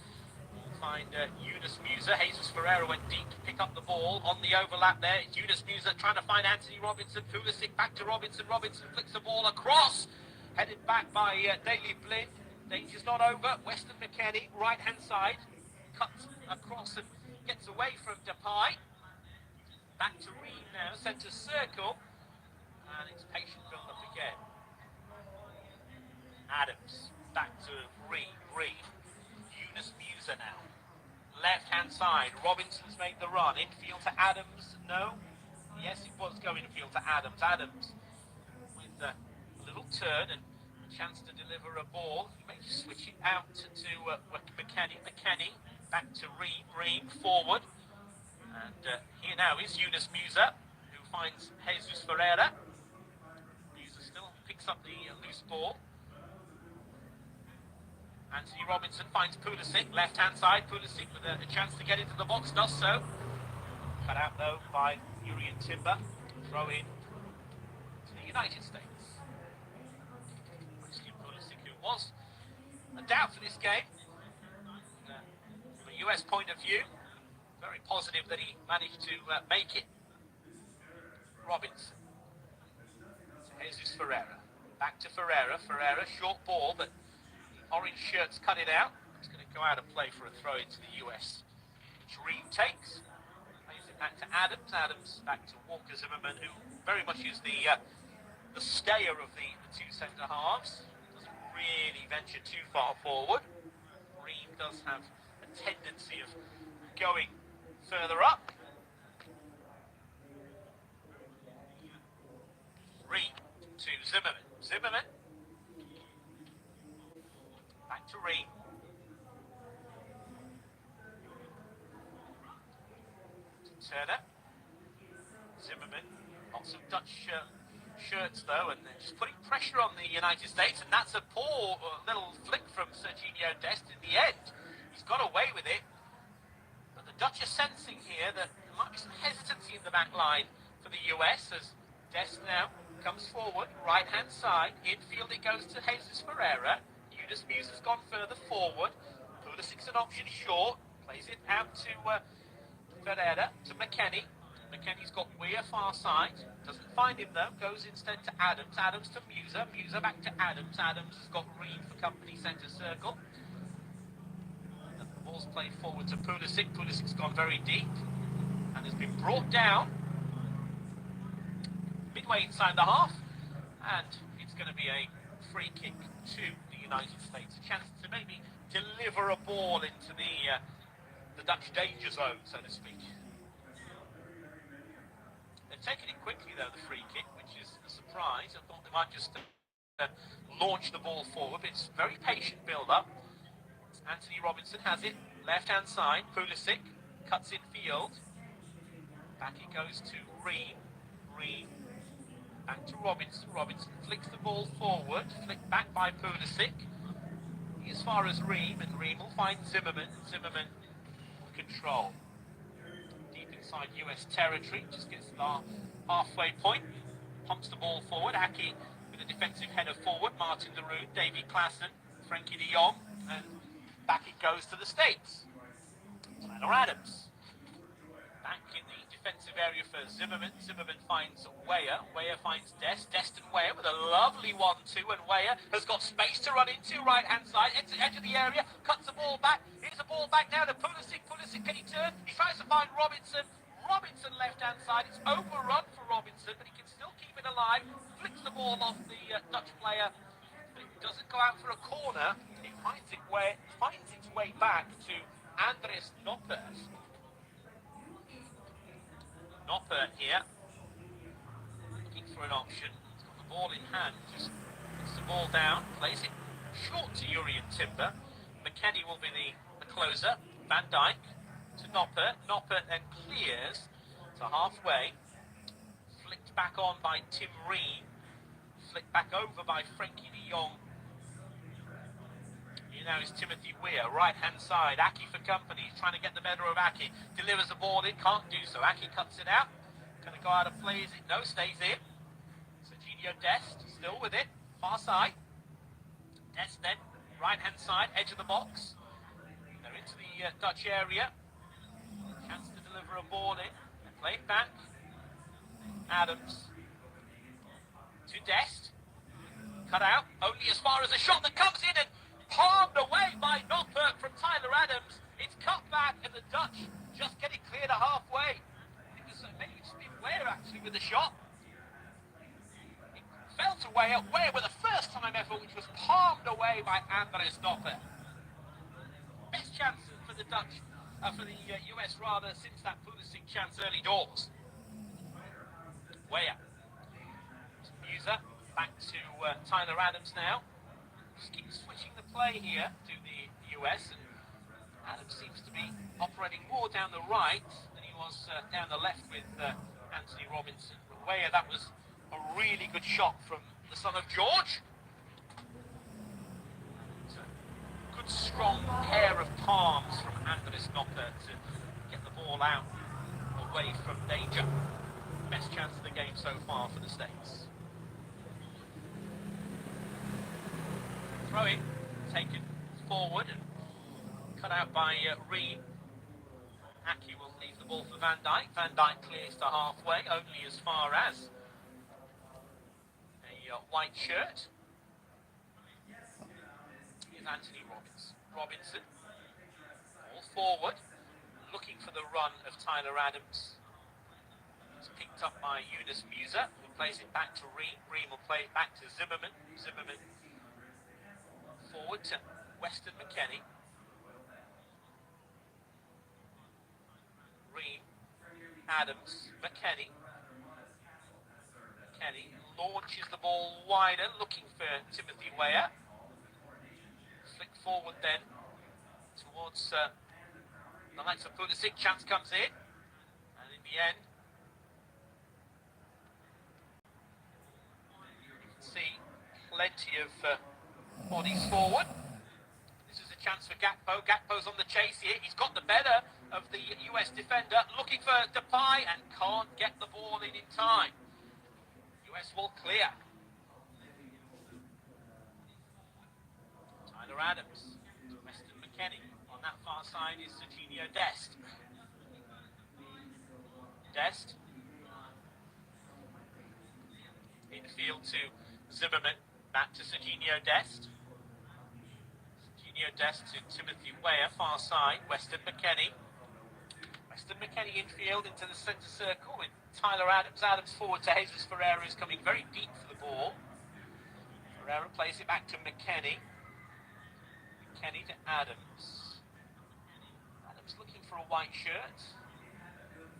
will find Yunus Musa. Jesus Ferreira went deep to pick up the ball. On the overlap there, it's Yunus Musa trying to find Anthony Robinson. Pulisic back to Robinson. Robinson flicks the ball across. Headed back by Daley Blind. Danger's not over. Weston McKennie, right-hand side. Cuts across and gets away from Depay. Back to Ream now, centre circle. And it's patient build-up again. Adams, back to Ream. Ream. Yunus Musa now. Left-hand side, Robinson's made the run. Infield to Adams, no. Yes, it was going infield to Adams. Adams with a little turn and a chance to deliver a ball. He may switch it out to McKennie. McKennie. Back to Ream. Ream forward. And here now is Yunus Musa, who finds Jesus Ferreira. Musa still picks up the loose ball. Anthony Robinson finds Pulisic, left-hand side. Pulisic with a chance to get into the box, does so. Cut out though by Jurrien Timber. Throw in to the United States. Wesley was a doubt for this game. From a US point of view, very positive that he managed to make it. Robinson. Jesus Ferreira. Back to Ferreira. Ferreira, short ball, but the orange shirts cut it out. It's going to go out of play for a throw into the US. Dream takes. Plays it back to Adams. Adams back to Walker Zimmerman, who very much is the stayer of the two centre halves. Doesn't really venture too far forward. Ream does have a tendency of going further up. Ream to Zimmerman. Zimmerman. Back to Ream. Turner. Zimmerman. Lots of Dutch shirts though, and they're just putting pressure on the United States, and that's a poor little flick from Serginho Dest in the end. He's got away with it, but the Dutch are sensing here that there might be some hesitancy in the back line for the US as Dest now comes forward, right hand side, infield it goes to Jesus Ferreira. Yunus Muse has gone further forward. Pulisic's an option short, plays it out to Ferreira, to McKennie. McKennie's got Weir far side, doesn't find him though, goes instead to Adams. Adams to Musa, Musa back to Adams. Adams has got Ream for company centre circle. And the ball's played forward to Pulisic. Pulisic's gone very deep and has been brought down midway inside the half, and it's going to be a free kick to the United States. A chance to maybe deliver a ball into the Dutch danger zone, so to speak. They've taken it quickly though, the free kick, which is a surprise. I thought they might just launch the ball forward, but it's very patient build-up. Anthony Robinson has it, left-hand side. Pulisic cuts in field. Back it goes to Ream. Ream. Back to Robinson. Robinson flicks the ball forward. Flicked back by Pulisic. As far as Ream, and Ream will find Zimmerman. Zimmerman control. Deep inside US territory. Just gets the halfway point. Pumps the ball forward. Aki with a defensive header forward. Martin de Roon, Davy Klaassen, Frenkie de Jong. And back it goes to the States. Tyler Adams. Back in the defensive area for Zimmerman. Zimmerman finds Weyer. Weyer finds Dest. Dest and Weyer with a lovely 1-2, and Weyer has got space to run into, right-hand side, edge of the area, cuts the ball back. Here's the ball back now to Pulisic. Pulisic, can he turn? He tries to find Robinson. Robinson left-hand side. It's overrun for Robinson, but he can still keep it alive. Flicks the ball off the Dutch player, but it doesn't go out for a corner. It finds its way back to Andres Noppert. Noppert here, looking for an option. He's got the ball in hand, just puts the ball down, plays it short to Jurrien Timber. McKennie will be the closer. Van Dijk to Noppert. Noppert then clears to halfway. Flicked back on by Tim Ream. Flicked back over by Frenkie de Jong. Here now is Timothy Weir, right-hand side. Aki for company. He's trying to get the better of Aki. Delivers the ball in, can't do so. Aki cuts it out. Going to go out of play, is it? No, stays in. Serginho Dest, still with it. Far side. Dest then, right-hand side, edge of the box. They're into the Dutch area. Chance to deliver a ball in. Play it back. Adams. To Dest. Cut out. Only as far as a shot that comes in and palmed away by Noppert from Tyler Adams. It's cut back, and the Dutch just getting clear to halfway. It was maybe just been Weir actually with the shot. It fell to Weir. Weir with a first-time effort, which was palmed away by Andres Noppert. Best chance for the Dutch, for the US rather, since that Pulisic chance early doors. Weir. Musa back to Tyler Adams now. Just keep switching the play here to the US, and Adams seems to be operating more down the right than he was down the left with Anthony Robinson. But Weir, that was a really good shot from the son of George. It's a good strong pair of palms from Andres Noppert to get the ball out away from danger. Best chance of the game so far for the States. throw it taken forward and cut out by Ream. Aki will leave the ball for Van Dijk. Van Dijk clears to halfway, only as far as a white shirt. Here's Anthony Robinson. All forward, looking for the run of Tyler Adams. It's picked up by Yunus Musa, who plays it back to Ream. Ream will play it back to Zimmerman. Zimmerman forward to Weston McKennie. Ream, Adams, McKennie. McKennie launches the ball wider, looking for Timothy Weah. Flick forward then towards the likes of Pulisic. Chance comes in, and in the end, you can see plenty of bodies forward. This is a chance for Gakpo. Gakpo's on the chase here. He's got the better of the US defender, looking for Depay and can't get the ball in time. US will clear. Tyler Adams, Weston McKennie. On that far side is Serginho Dest. Dest. Infield to Zimmerman. Back to Serginho Dest. Serginho Dest to Timothy Weah, far side. Weston McKennie. Weston McKennie infield into the centre circle with Tyler Adams. Adams forward to Jesus Ferreira, who's coming very deep for the ball. Ferreira plays it back to McKennie. McKennie to Adams. Adams looking for a white shirt.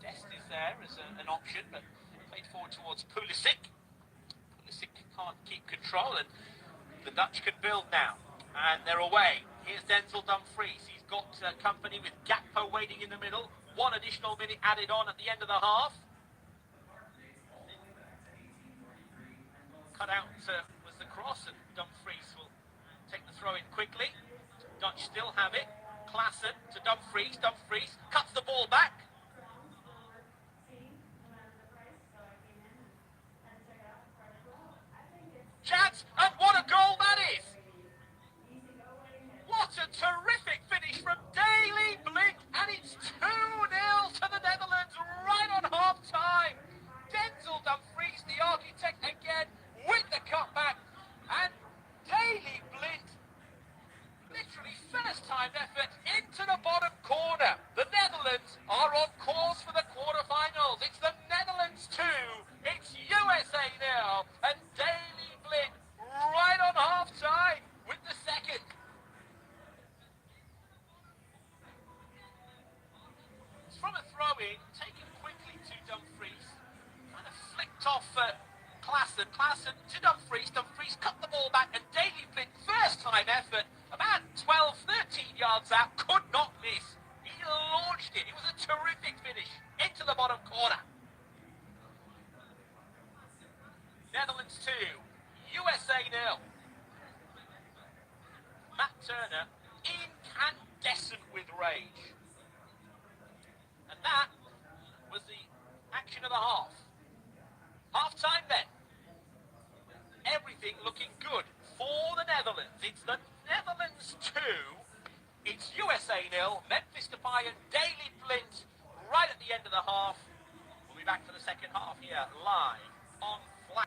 Dest is there as an option, but played forward towards Pulisic. Pulisic can't keep control, and the Dutch can build now. And they're away. Here's Denzel Dumfries. He's got company with Gakpo waiting in the middle. One additional minute added on at the end of the half. Cut out was the cross, and Dumfries will take the throw in quickly. Dutch still have it. Klaassen to Dumfries. Dumfries cuts the ball back. Chance, and what a goal that is! What a terrific finish from Daley Blind, and it's 2-0 to the Netherlands right on half-time. Denzel Dumfries, the architect again, with the cutback, and Daley Blind, literally first-time effort into the bottom corner. The Netherlands are on course for the quarterfinals. It's the Netherlands 2, it's USA now, and Daley Blind right on half-time with the second. From a throw-in, taken quickly to Dumfries, kind of flicked off Klaassen. Klaassen to Dumfries. Dumfries cut the ball back, and Daley Blind, first-time effort, about 12, 13 yards out, could not miss. He launched it. It was a terrific finish into the bottom corner. Netherlands 2, USA 0. Matt Turner incandescent with rage. And that was the action of the half. Half-time then. Everything looking good for the Netherlands. It's the Netherlands 2. It's USA 0. Memphis Depay and Daley Blind right at the end of the half. We'll be back for the second half here live on Flash.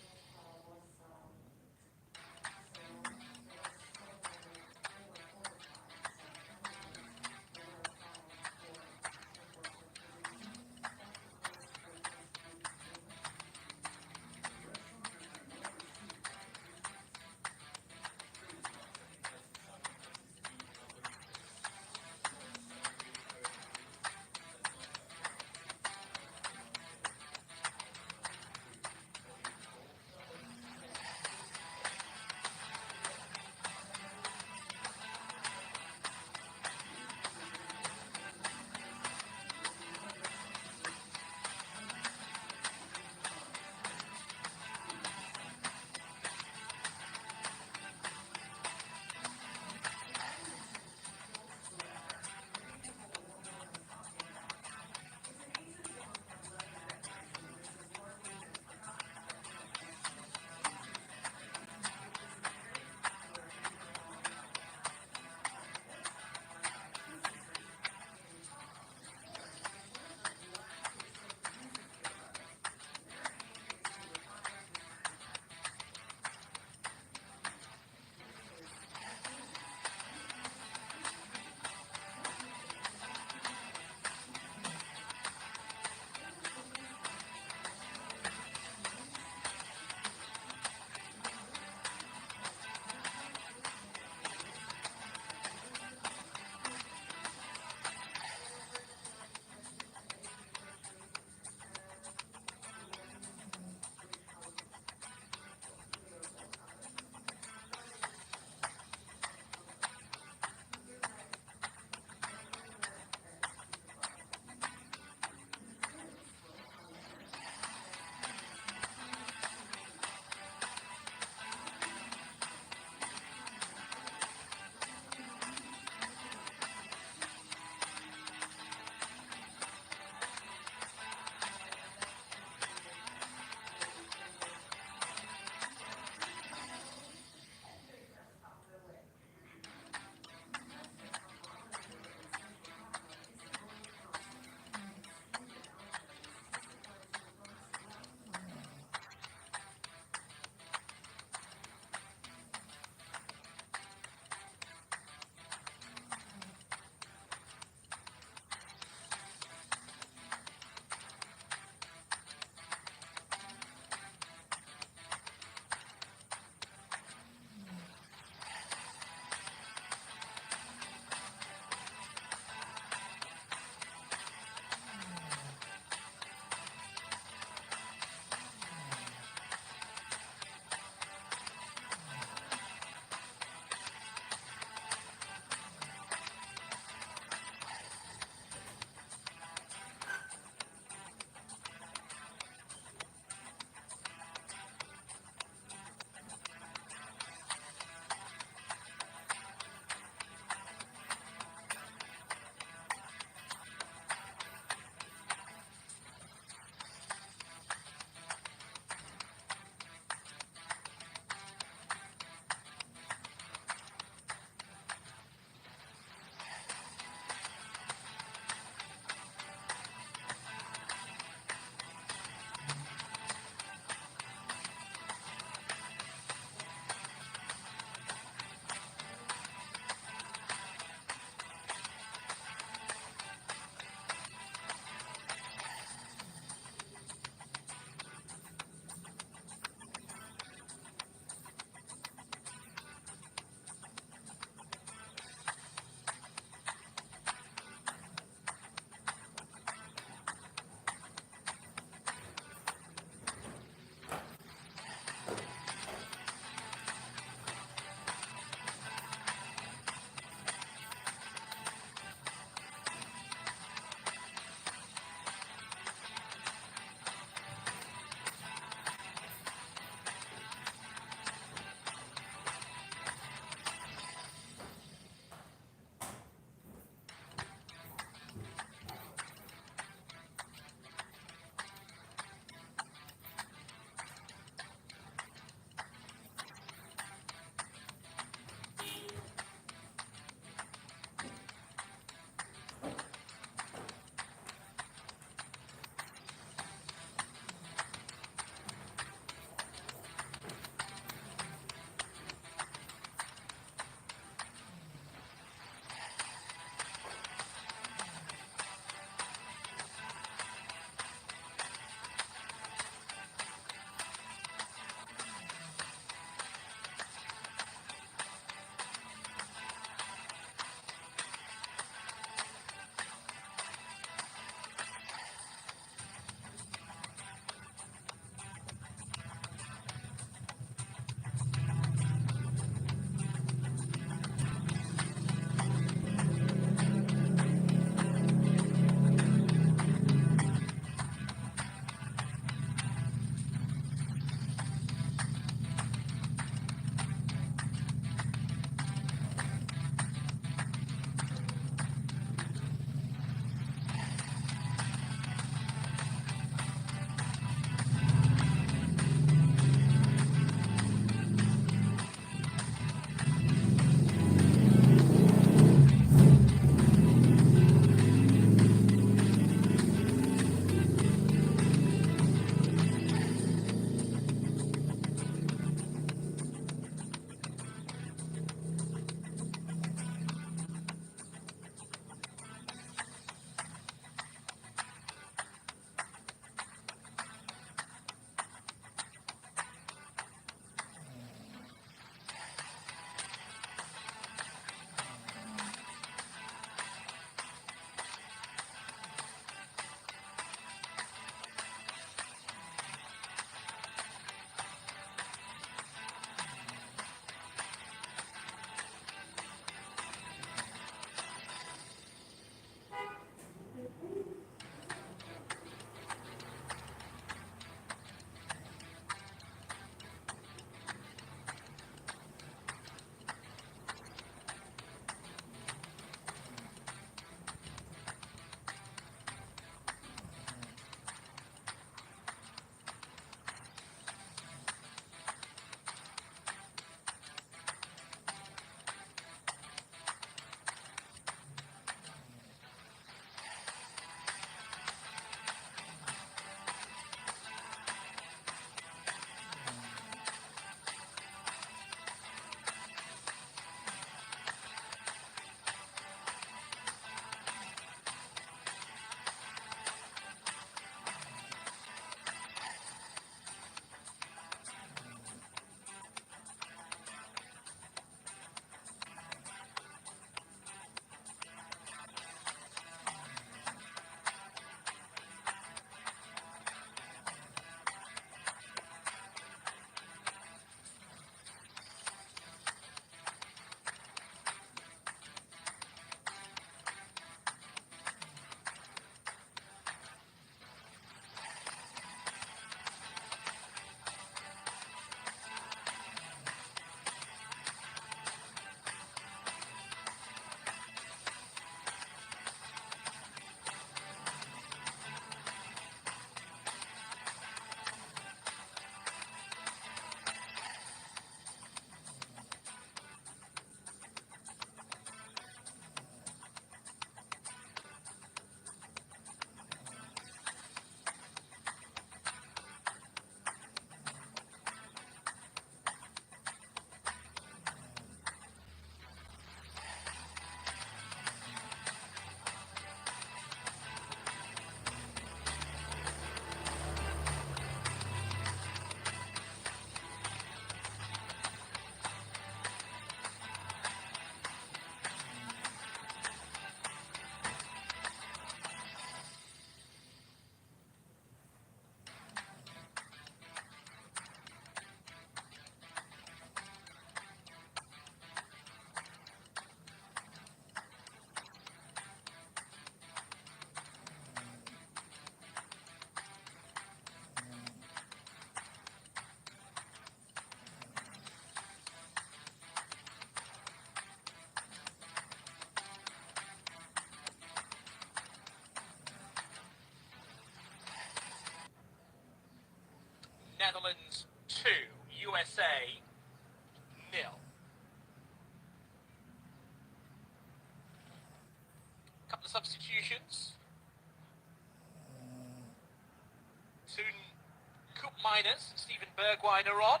Miners, Stephen Bergwijn are on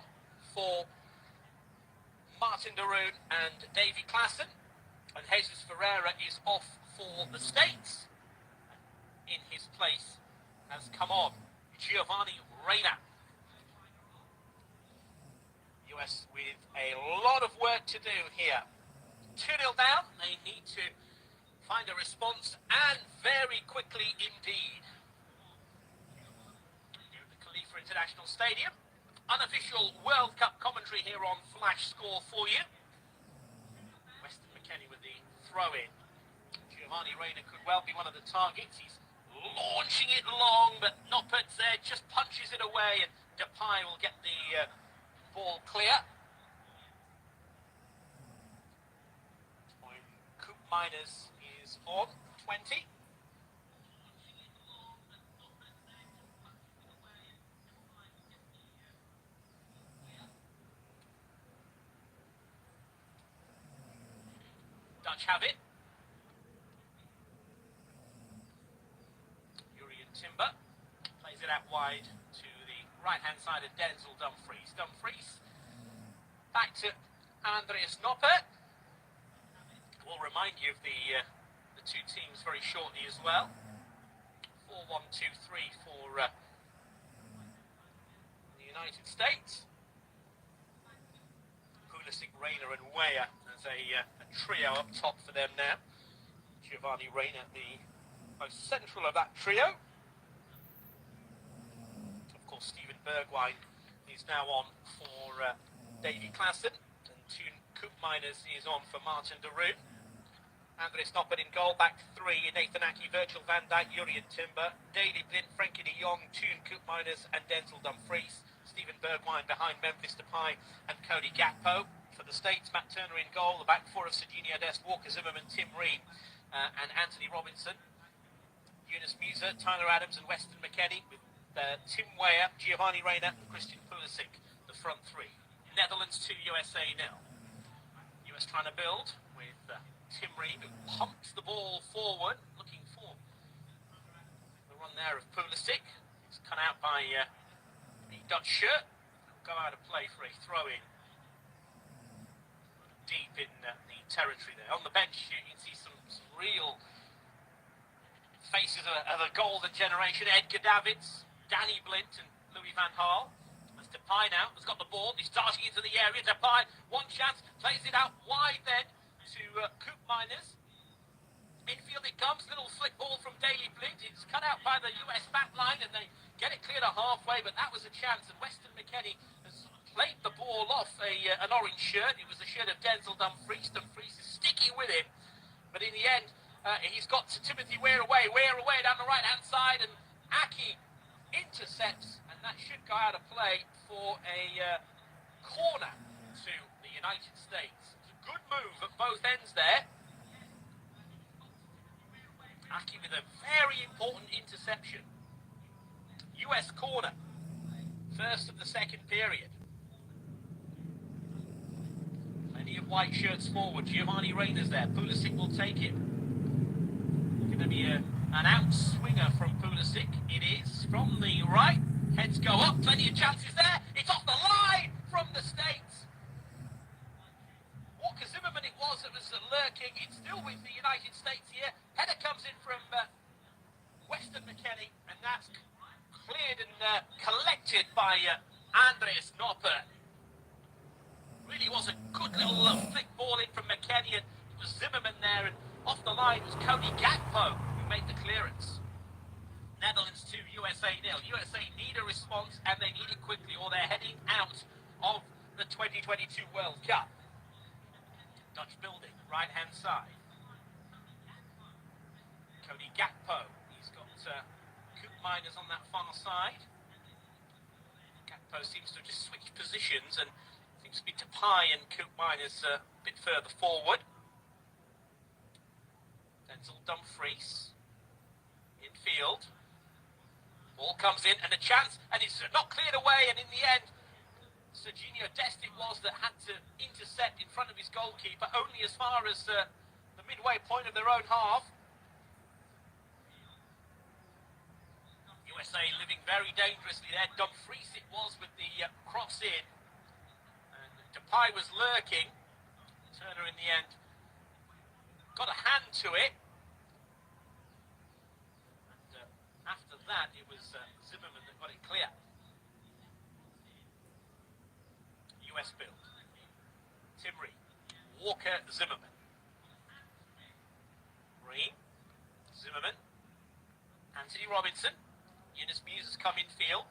for Martin de Roon and Davy Klaassen. And Jesus Ferreira is off for the States. In his place has come on Giovanni Reyna. US with a lot of work to do here. 2-0 down, they need to find a response, and very quickly indeed. Here at the Khalifa International Stadium, unofficial World Cup commentary here on Flash Score for you. Weston McKennie with the throw-in. Giovanni Reyna could well be one of the targets. He's launching it long, but Noppert's there, just punches it away, and Depay will get the ball clear. Coop Miners is on 20. Dutch have it. Jurrien Timber plays it out wide to the right-hand side of Denzel Dumfries. Dumfries back to Andreas Noppert. We'll remind you of the two teams very shortly as well. 4-1-2-3 for the United States. Pulisic, Reyna and Weah as a trio up top for them now. Giovanni Reyna, the most central of that trio. Of course, Stephen Bergwijn is now on for Davy Klaassen, and Coop Miners is on for Martin de Roon. Andries Noppert in goal, back three, Nathan Aké, Virgil van Dijk, Jurrien Timber, Daley Blind, Frenkie de Jong, Coop Miners and Denzel Dumfries. Stephen Bergwijn behind Memphis Depay and Cody Gakpo. For the States, Matt Turner in goal, the back four of Sergiño Dest, Walker Zimmerman, Tim Ream and Anthony Robinson. Yunus Musa, Tyler Adams and Weston McKennie with Tim Weah, Giovanni Reyna and Christian Pulisic, the front three. Netherlands 2, USA 0. US trying to build with Tim Ream, who pumps the ball forward, looking for the run there of Pulisic. It's cut out by the Dutch shirt. He'll go out of play for a throw-in deep in the territory there. On the bench, you can see some real faces of a golden generation. Edgar Davids, Danny Blind and Louis van Gaal. As Depay now has got the ball, he's darting into the area. Depay, one chance, plays it out wide then to Coop Miners. Infield it comes, little flick ball from Daley Blind. It's cut out by the US back line and they get it cleared to halfway, but that was a chance. And Weston McKennie has played the ball off an orange shirt. It was the shirt of Denzel Dumfries. Dumfries is sticking with him, but in the end, he's got to Timothy Weah away down the right-hand side, and Aké intercepts, and that should go out of play for a corner to the United States. It's a good move at both ends there. Aké with a very important interception. US corner, first of the second period. Plenty of white shirts forward. Giovanni Reyna's there. Pulisic will take it. Going to be an outswinger from Pulisic. It is from the right. Heads go up. Plenty of chances there. It's off the line from the States. Walker Zimmerman it was that was lurking. It's still with the United States here. Header comes in from Weston McKennie, and that's cleared and collected by Andries Noppert. Really was a good little flick ball in from McKennie, and it was Zimmerman there, and off the line was Cody Gakpo who made the clearance. Netherlands 2, USA 0. USA need a response, and they need it quickly, or they're heading out of the 2022 World Cup. Dutch building, right-hand side. Cody Gakpo, he's got Coop Miners on that far side. Gakpo seems to have just switched positions, and seems to be Depay and Coop Miners a bit further forward. Denzel Dumfries, infield. Ball comes in, and a chance, and it's not cleared away, and in the end, Sergiño Dest it was that had to intercept in front of his goalkeeper, only as far as the midway point of their own half. USA living very dangerously there. Dumfries it was with the cross in. And Depay was lurking. Turner in the end got a hand to it. And after that it was Zimmerman that got it clear. US build. Timry. Walker, Zimmerman. Green. Zimmerman. Anthony Robinson. Yunus Muse has come in field.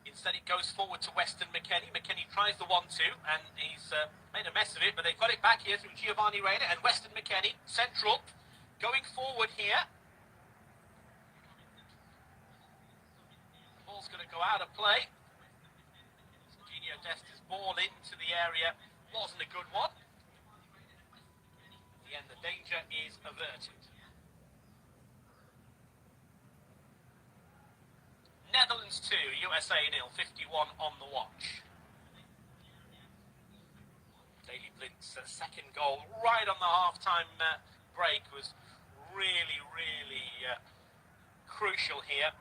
Instead it goes forward to Weston McKennie. McKennie tries the 1-2 and he's made a mess of it, but they've got it back here through Giovanni Reina and Weston McKennie, central, going forward here. The ball's going to go out of play. Serginho Dest's ball into the area wasn't a good one. In the end, the danger is averted. Netherlands 2, USA 0, 51 on the watch. Daley Blind's second goal right on the half-time break was really crucial here.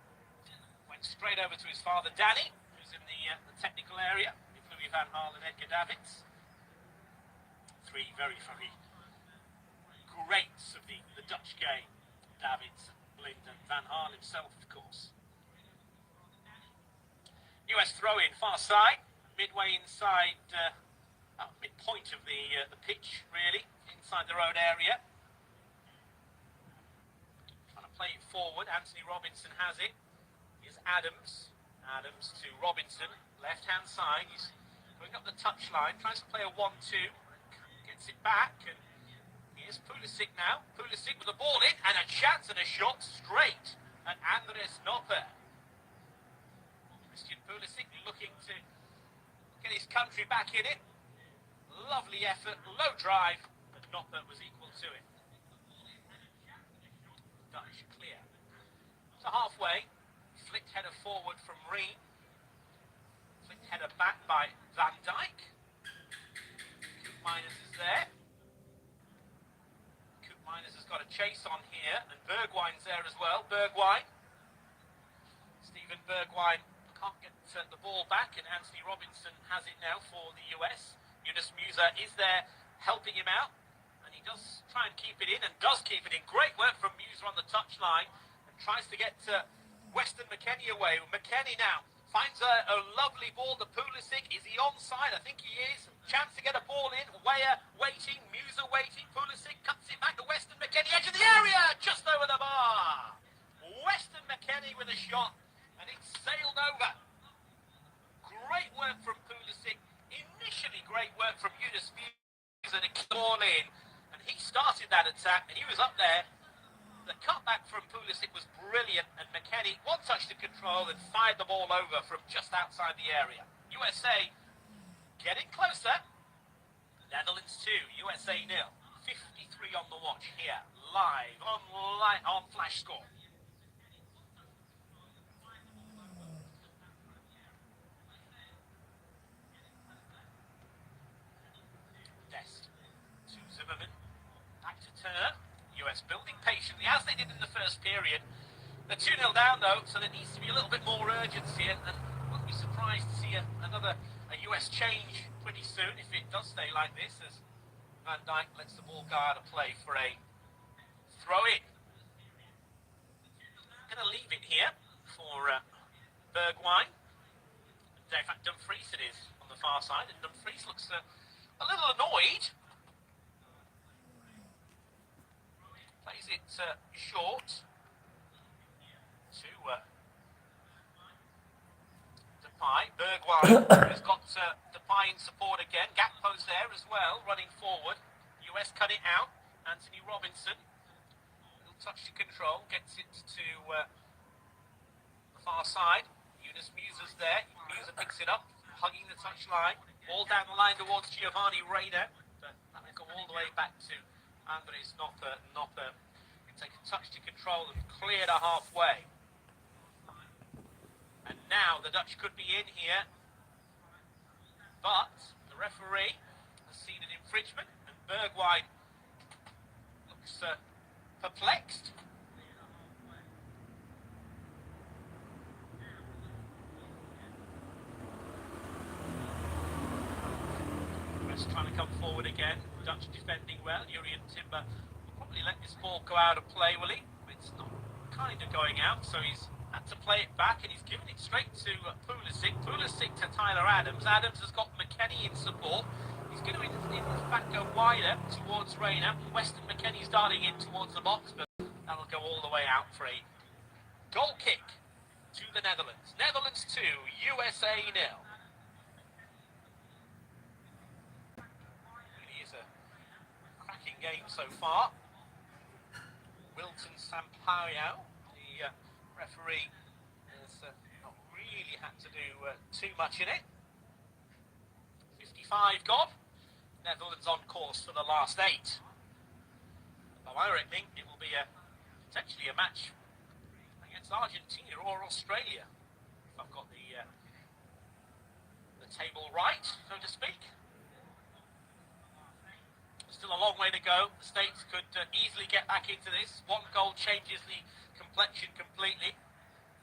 Went straight over to his father, Danny, who's in the technical area, with Louis van Gaal and Edgar Davids. Three very greats of the Dutch game. Davids, Blind and Van Gaal himself, of course. US throw in far side, midway inside, midpoint of the pitch, really, inside their own area. Trying to play it forward. Anthony Robinson has it. Here's Adams. Adams to Robinson, left-hand side. He's going up the touchline, tries to play a 1-2, gets it back, and here's Pulisic now. Pulisic with the ball in, and a chance and a shot straight at Andres Noppert. Christian Pulisic looking to get his country back in it. Lovely effort, low drive, but Noppert was equal to it. Dutch clear. So halfway, flicked header forward from Reen. Flicked header back by Van Dijk. Koopmeiners is there. Koopmeiners has got a chase on here, and Bergwijn's there as well. Bergwijn. Steven Bergwijn can't get the ball back, and Anthony Robinson has it now for the US. Yunus Muse is there helping him out, and he does try and keep it in, and does keep it in. Great work from Muse on the touchline, and tries to get Weston McKennie away. McKennie now finds a lovely ball to Pulisic. Is he onside? I think he is. Chance to get a ball in. Weyer waiting, Muse waiting. Pulisic cuts it back to Weston McKennie, edge of the area, just over the bar. Weston McKennie with a shot. And it sailed over. Great work from Pulisic. Initially great work from Yunus Muse and a ball in. And he started that attack and he was up there. The cutback from Pulisic was brilliant, and McKennie one touch to control and fired the ball over from just outside the area. USA getting closer. Netherlands 2, USA 0. 53 on the watch here, live on Flash Score. Zimmerman, back to Turner. US building patiently, as they did in the first period. They're 2-0 down though, so there needs to be a little bit more urgency, and won't be surprised to see another US change pretty soon if it does stay like this, as Van Dijk lets the ball go out of play for a throw-in. Going to leave it here for Bergwijn. In fact, Dumfries it is on the far side, and Dumfries looks a little annoyed. Plays it short to Depay. Bergwijn has got Depay in support again. Gakpo's there as well, running forward. US cut it out. Anthony Robinson. Little touch to control. Gets it to the far side. Yunus Muse is there. Muse picks it up, hugging the touchline. Ball down the line towards Giovanni Reina. But that'll go all the way back to Andres Noppert. Noppert can take a touch to control and clear to halfway. And now the Dutch could be in here, but the referee has seen an infringement, and Bergwijn looks perplexed. US trying to come forward again. Dutch defending well. Jurriën Timber will probably let this ball go out of play, will he? It's not kind of going out, so he's had to play it back, and he's given it straight to Pulisic. Pulisic to Tyler Adams. Adams has got McKennie in support. He's going to, in fact, go wider towards Reina. Weston McKennie's darting in towards the box, but that'll go all the way out for a goal kick to the Netherlands. Netherlands 2, USA 0. Really is a cracking game so far. Wilton Sampaio, the referee, has not really had to do too much in it. 55 gone. Netherlands on course for the last 8. Well, I think it will be potentially a match against Argentina or Australia, if I've got the table right, so to speak. Still a long way to go. The States could easily get back into this. One goal changes the complexion completely.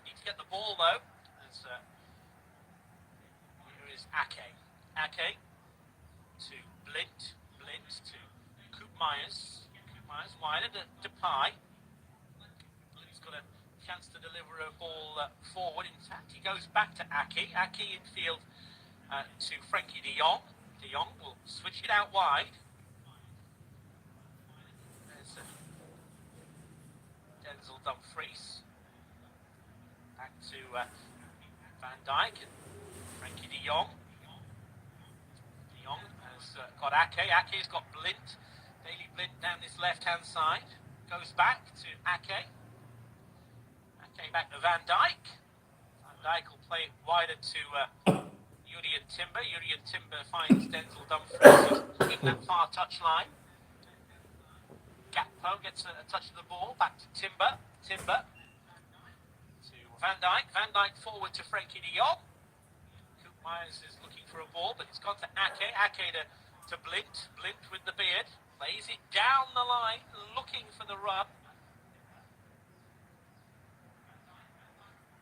Need to get the ball though. As, here is Ake. Ake to Blind. Blind to Koopmeiners. Koopmeiners wider to Depay. Blind's got a chance to deliver a ball forward. In fact, he goes back to Ake. Ake infield to Frenkie de Jong. De Jong will switch it out wide. There's Denzel Dumfries. Back to Van Dijk and Frenkie de Jong. De Jong has got Ake. Ake's got Blind. Daley Blind down this left-hand side. Goes back to Ake. Ake back to Van Dijk. Van Dijk will play it wider to Jurriën Timber. Jurriën Timber finds Denzel Dumfries in that far touchline. Gakpo gets a touch of the ball. Back to Timber. Timber to Van Dijk. Van Dijk forward to Frenkie de Jong. Koopmeiners is looking for a ball, but it's gone to Ake. Ake to Blind. Blind with the beard. Plays it down the line, looking for the run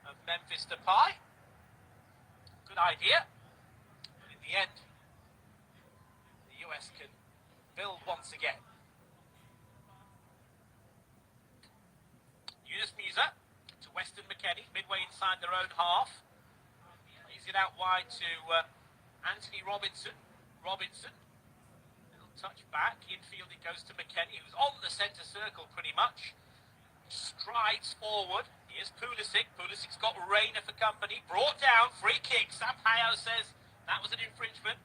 of Memphis Depay. Good idea. But in the end, the US can build once again. Yunus Musa to Weston McKennie, midway inside their own half. Plays it out wide to Anthony Robinson. Robinson, little touch back. Infield it goes to McKennie, who's on the centre circle pretty much. Strides forward. Here's Pulisic. Pulisic's got Reina for company. Brought down. Free kick. Sampaio says that was an infringement.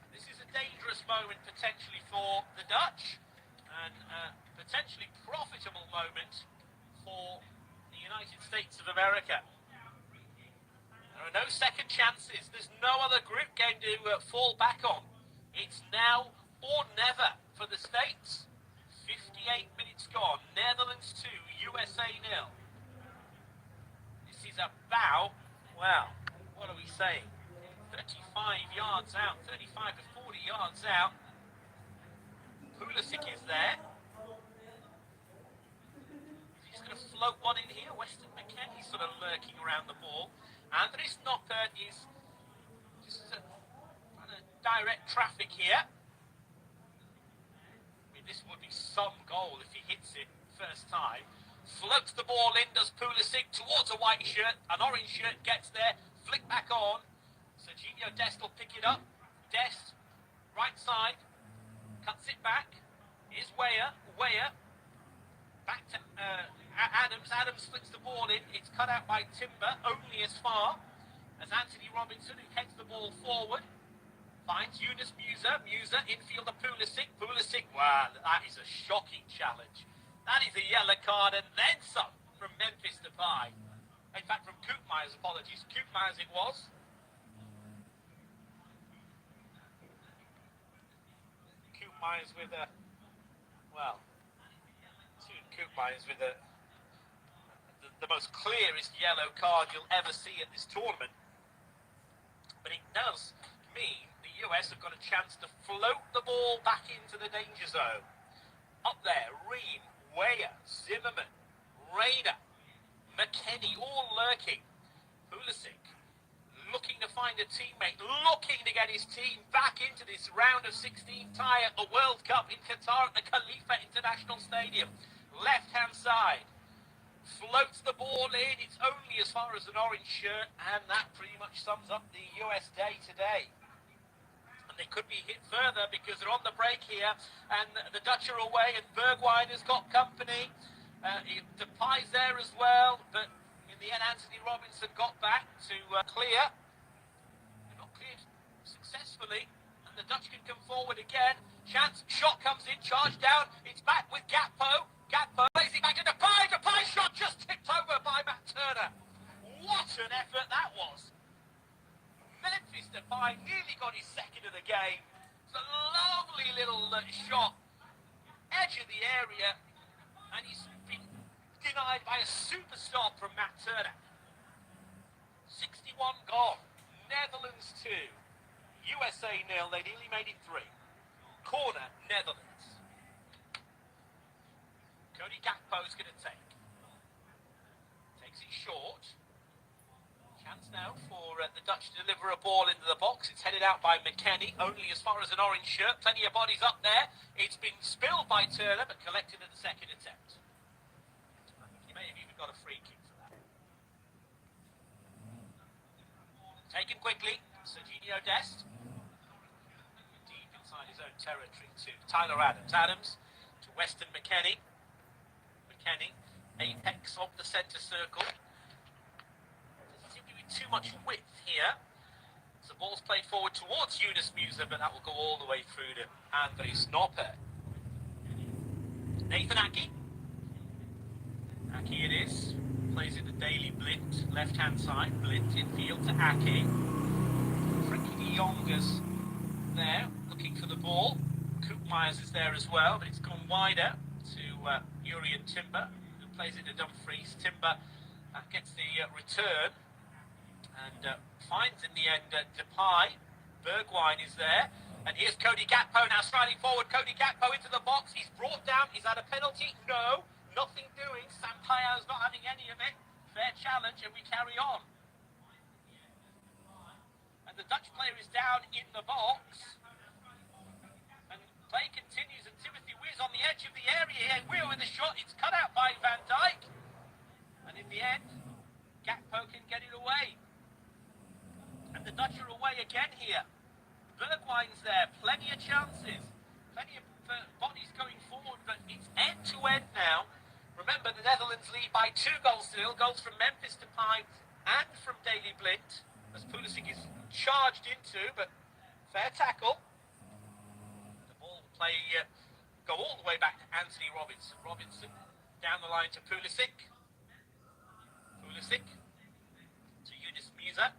This is a dangerous moment potentially for the Dutch. And a potentially profitable moment for the United States of America. There are no second chances. There's no other group game to fall back on. It's now or never for the States. 58 minutes gone. Netherlands 2, USA 0. This is about, well, what are we saying? 35 yards out, 35 to 40 yards out. Pulisic is there. He's going to float one in here. Weston McKennie sort of lurking around the ball. Andries Noppert is just trying to direct traffic here. This would be some goal if he hits it first time. Floats the ball in, does Pulisic towards a white shirt. An orange shirt gets there, flick back on. Serginho Dest will pick it up. Dest, right side, cuts it back. Here's Weah. Weah, back to Adams. Adams flicks the ball in. It's cut out by Timber, only as far as Anthony Robinson, who heads the ball forward. Finds Yunus Musa. Musa, infielder Pulisic. Pulisic, wow, that is a shocking challenge. That is a yellow card and then some from Memphis Depay. In fact, from Koopmeiners, apologies. Koopmeiners it was. Koopmeiners with a, well, Koopmeiners with the most clearest yellow card you'll ever see at this tournament. But it does mean the US have got a chance to float the ball back into the danger zone. Up there, Ream, Weah, Zimmerman, Reina, McKennie, all lurking. Pulisic looking to find a teammate, looking to get his team back into this round of 16 tie at the World Cup in Qatar at the Khalifa International Stadium. Left-hand side. Floats the ball in. It's only as far as an orange shirt, and that pretty much sums up the US day today. And they could be hit further because they're on the break here, and the Dutch are away, and Bergwijn has got company. Depay's there as well, but in the end, Anthony Robinson got back to clear. They're not cleared successfully, and the Dutch can come forward again. Chance, shot comes in, charge down. It's back with Gakpo. Gakpo plays it back to Depay. Depay shot just tipped over by Matt Turner. What an effort that was. Memphis Depay nearly got his second of the game. It's a lovely little shot, edge of the area, and he's been denied by a superstar from Matt Turner. 61 gone. Netherlands 2. USA 0. They nearly made it 3. Corner, Netherlands. Cody Gakpo's going to take. Takes it short. Chance now for the Dutch to deliver a ball into the box. It's headed out by McKennie, only as far as an orange shirt. Plenty of bodies up there. It's been spilled by Turner, but collected at the second attempt. I think he may have even got a free kick for that. Taken quickly, Serginho Dest. Deep inside his own territory to Tyler Adams. Adams to Weston McKennie. McKennie, apex of the centre circle. Too much width here. So the ball's played forward towards Yunus Musa, but that will go all the way through to Andries Noppert. Nathan Aké. Aké it is. Plays it to Daley Blind, left-hand side. Blind in field to Aké. Frankie de Jong is there, looking for the ball. Koopmeiners is there as well, but it's gone wider to Jurrien Timber, who plays it to Dumfries. Timber gets the return. And finds in the end Depay. Bergwijn is there. And here's Cody Gakpo now striding forward. Cody Gakpo into the box. He's brought down. He's had a penalty. No, nothing doing. Sampaio's not having any of it. Fair challenge, and we carry on. And the Dutch player is down in the box. And play continues, and Timothy Weah's on the edge of the area here. Weah with a shot. It's cut out by Van Dijk. And in the end, Gakpo can get it away. And the Dutch are away again here. Bergwijn's there, plenty of chances, plenty of bodies going forward, but it's end-to-end now. Remember, the Netherlands lead by 2 goals to 0, goals from Memphis Depay and from Daley Blind, as Pulisic is charged into, but fair tackle. The ball will go all the way back to Anthony Robinson. Robinson down the line to Pulisic. Pulisic to Yunus Musa.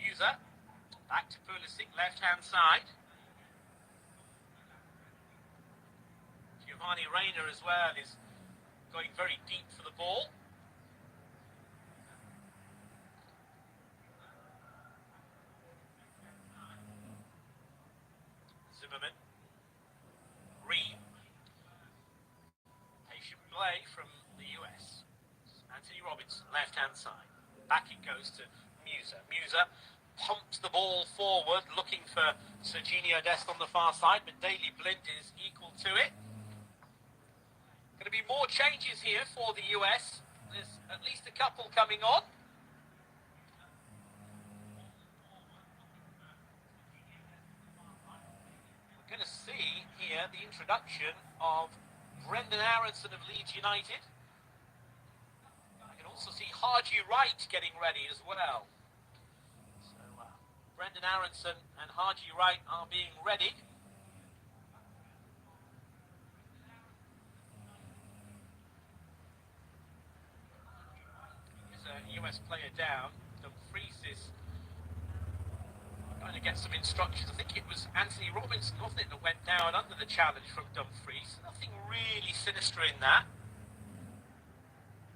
Musa back to Pulisic, left-hand side. Giovanni Reina as well is going very deep for the ball. Zimmerman. Ream. Patient play from the US. Anthony Robinson, left-hand side. Back it goes to Musa. Musa pumps the ball forward, looking for Serginho Dest on the far side, but Daley Blind is equal to it. Going to be more changes here for the US. There's at least a couple coming on. We're going to see here the introduction of Brenden Aaronson of Leeds United. I can also see Haji Wright getting ready as well. Brenden Aaronson and Haji Wright are being ready. There's a US player down. Dumfries is going to get some instructions. I think it was Anthony Robinson, wasn't it, that went down under the challenge from Dumfries. Nothing really sinister in that.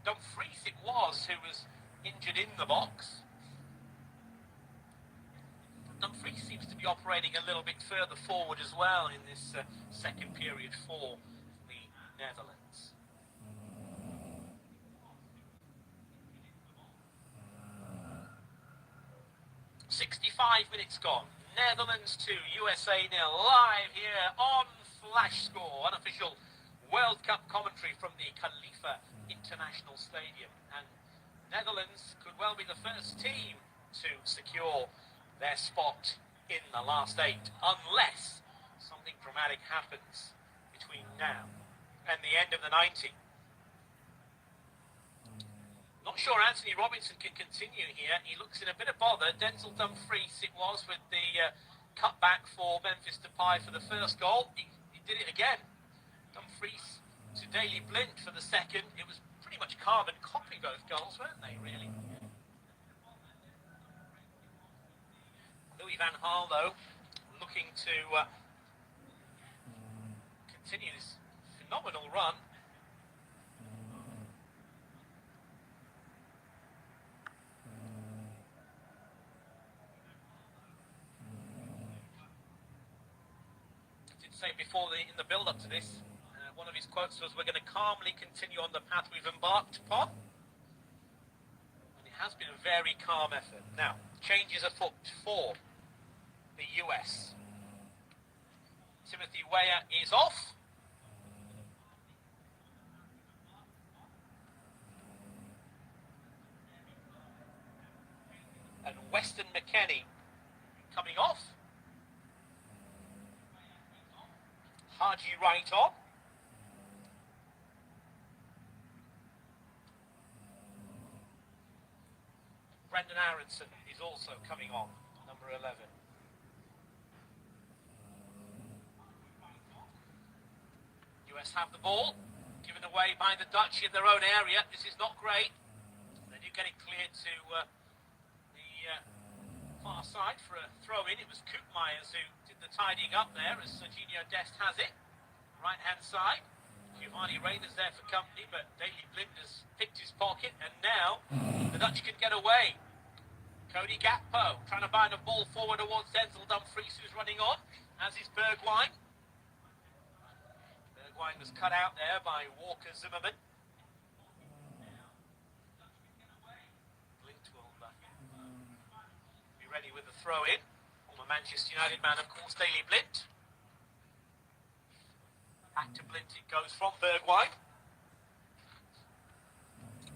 Dumfries it was who was injured in the box. Dumfries seems to be operating a little bit further forward as well in this second period for the Netherlands. 65 minutes gone. Netherlands 2, USA 0, live here on Flash Score, unofficial World Cup commentary from the Khalifa International Stadium. And Netherlands could well be the first team to secure their spot in the last 8, unless something dramatic happens between now and the end of the 90. Not sure Anthony Robinson can continue here. He looks in a bit of bother. Denzel Dumfries it was with the cutback for Memphis Depay for the first goal. He did it again. Dumfries to Daley Blind for the second. It was pretty much carbon copy, both goals, weren't they, really? Louis van Gaal, though, looking to continue this phenomenal run. Say before in the build-up to this, one of his quotes was, "We're going to calmly continue on the path we've embarked upon." And it has been a very calm effort. Now, changes afoot for the US. Timothy Weah is off. And Weston McKennie coming off. Haji Wright on. Brenden Aaronson is also coming on, number 11. US have the ball, given away by the Dutch in their own area. This is not great. They do get it cleared to the far side for a throw-in. It was Koopmeiners who did the tidying up there, as Serginho Dest has it. Right-hand side. Giovanni Reyna's there for company, but Daley Blind has picked his pocket, and now the Dutch can get away. Cody Gakpo trying to bind a ball forward towards Denzel Dumfries, who's running on, as is Bergwijn. Bergwijn was cut out there by Walker Zimmerman. Blind will be ready with the throw-in. Former Manchester United man, of course, Daley Blind. Back to Blind it goes from Bergwijn.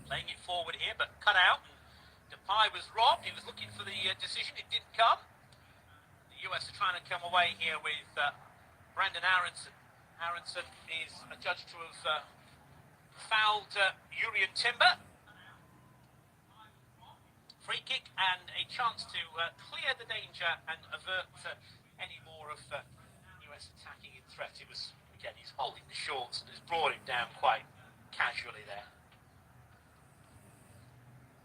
Playing it forward here, but cut out. Depay was robbed. He was looking for the decision. It didn't come. The US are trying to come away here with Brenden Aaronson. Aaronson is adjudged to have fouled Jurrien Timber. Free kick and a chance to clear the danger and avert any more of US attacking in threat. It was, again, he's holding the shorts and has brought him down quite casually there.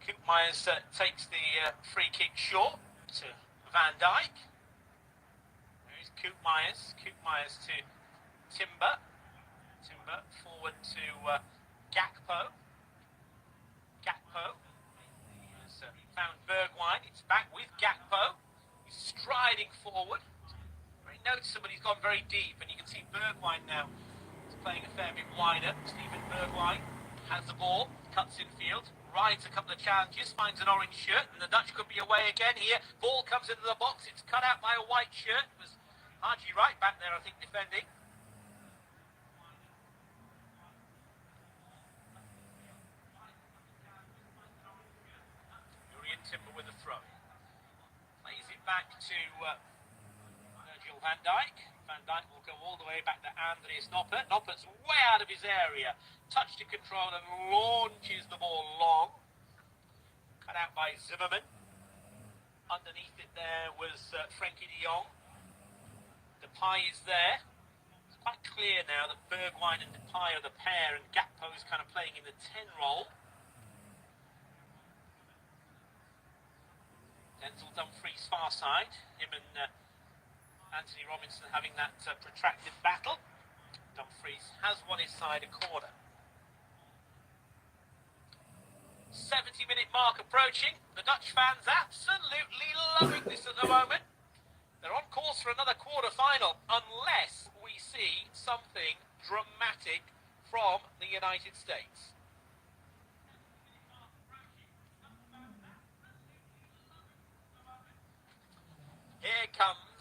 Koopmeiners takes the free kick short to Van Dijk. There's Koopmeiners. Koopmeiners to Timber. Timber forward to Gakpo. Gakpo has found Bergwijn. It's back with Gakpo. He's striding forward. Very noticeable. He's gone very deep, and you can see Bergwijn now is playing a fair bit wider. Steven Bergwijn has the ball, cuts infield, rides a couple of challenges, finds an orange shirt, and the Dutch could be away again here. Ball comes into the box, it's cut out by a white shirt. It was Haji Wright back there, I think, defending. Jurrien Timber with a throw. Plays it back to Virgil van Dijk. Van Dijk will go all the way back to Andries Noppert. Noppert's way out of his area. Touch to control and launches the ball long. Cut out by Zimmerman. Underneath it there was Frenkie de Jong. Depay is there. It's quite clear now that Bergwijn and Depay are the pair, and Gakpo is kind of playing in the 10 role. Denzel Dumfries far side. Him and Anthony Robinson having that protracted battle. Dumfries has won his side a corner. 70-minute mark approaching. The Dutch fans absolutely loving this at the moment. They're on course for another quarter-final, unless we see something dramatic from the United States. Here comes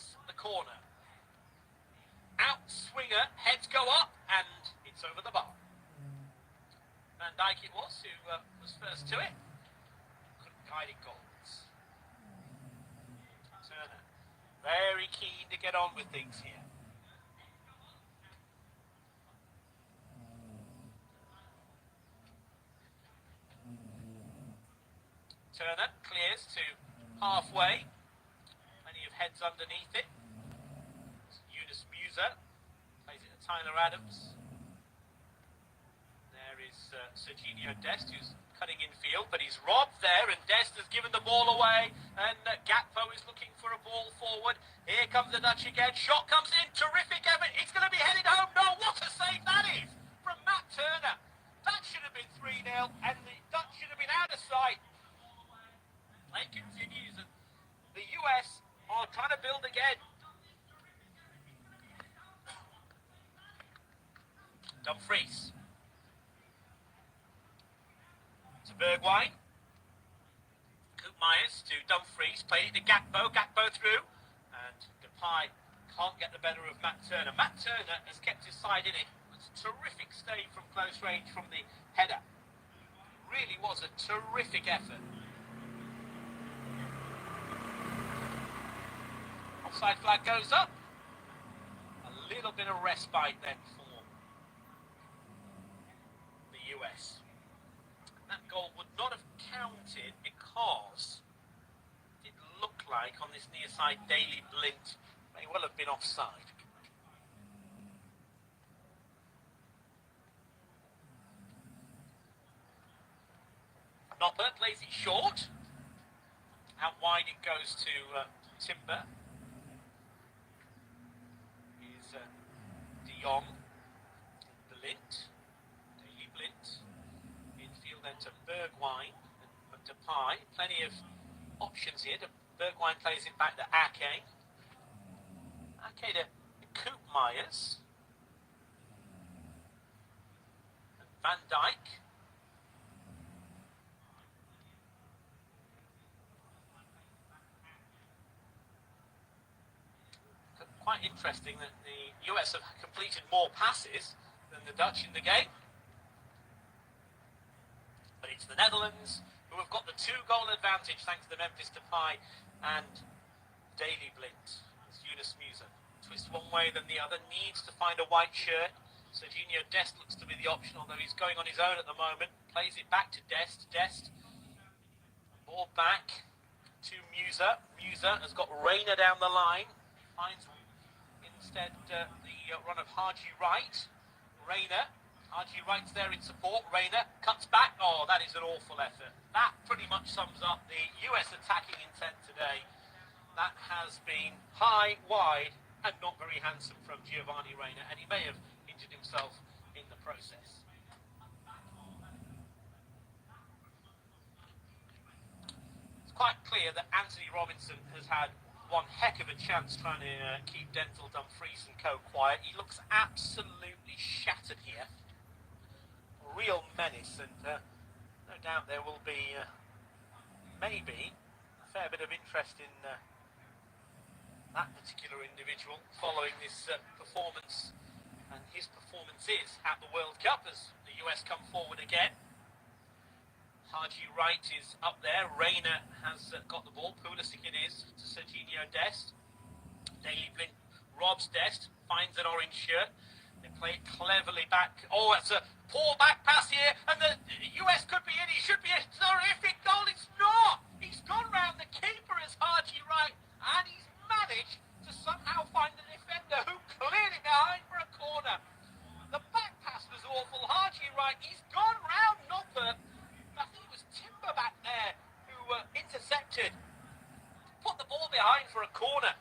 Dijk it was who was first to it. Couldn't guide it goals. Turner, very keen to get on with things here. Turner clears to halfway. Plenty of heads underneath it. Yunus Musa plays it to Tyler Adams. There is Serginho Dest, who's cutting in field, but he's robbed there, and Dest has given the ball away, and Gakpo is looking for a ball forward. Here comes the Dutch again. Shot comes in. Terrific effort. It's going to be headed home. No, what a save that is from Matt Turner. That should have been 3-0, and the Dutch should have been out of sight. Play continues, and the US are trying to build again. Dumfries to Bergwijn. Koopmeiners to Dumfries. Played it to Gakpo. Gakpo through, and Depay can't get the better of Matt Turner. Matt Turner has kept his side in it. It's a terrific save from close range from the header. It really was a terrific effort. Offside flag goes up. A little bit of respite then for the US. That goal would not have counted because it looked like on this near side Daley Blind may well have been offside. Nopper plays it short. Out wide it goes to Timber. De Jong, Blind, Daley Blind, infield then to Bergwijn and Depay. Plenty of options here. Bergwijn plays it back to Ake. Ake to Koopmeiners. And Van Dijk. Quite interesting that the US have completed more passes than the Dutch in the game. But it's the Netherlands who have got the 2-goal advantage thanks to Memphis Depay and Daley Blind. It's Yunus Musa. Twist one way then the other. Needs to find a white shirt. Serginho Dest looks to be the option, although he's going on his own at the moment. Plays it back to Dest. Dest. Ball back to Musa. Musa has got Reina down the line. Finds instead the run of Haji Wright. Reina. Haji Wright's there in support. Reina cuts back. Oh, that is an awful effort. That pretty much sums up the US attacking intent today. That has been high, wide, and not very handsome from Giovanni Reina, and he may have injured himself in the process. It's quite clear that Anthony Robinson has had one heck of a chance trying to keep Denzel Dumfries and co quiet. He looks absolutely shattered here. Real menace, and no doubt there will be maybe a fair bit of interest in that particular individual following this performance and his performances at the World Cup as the US come forward again. Haji Wright is up there. Reina has got the ball. Pulisic it is to Serginho Dest. Daley Blind robs Dest, finds an orange shirt. They play it cleverly back. Oh, it's a poor back pass here, and the US could be in. He should be a terrific goal. It's not. He's gone round the keeper as Haji Wright, and he's managed to somehow find the defender who cleared it behind for a corner. The back pass was awful. Haji Wright, he's gone round Nopper. I think it was Timber back there who intercepted. Put the ball behind for a corner.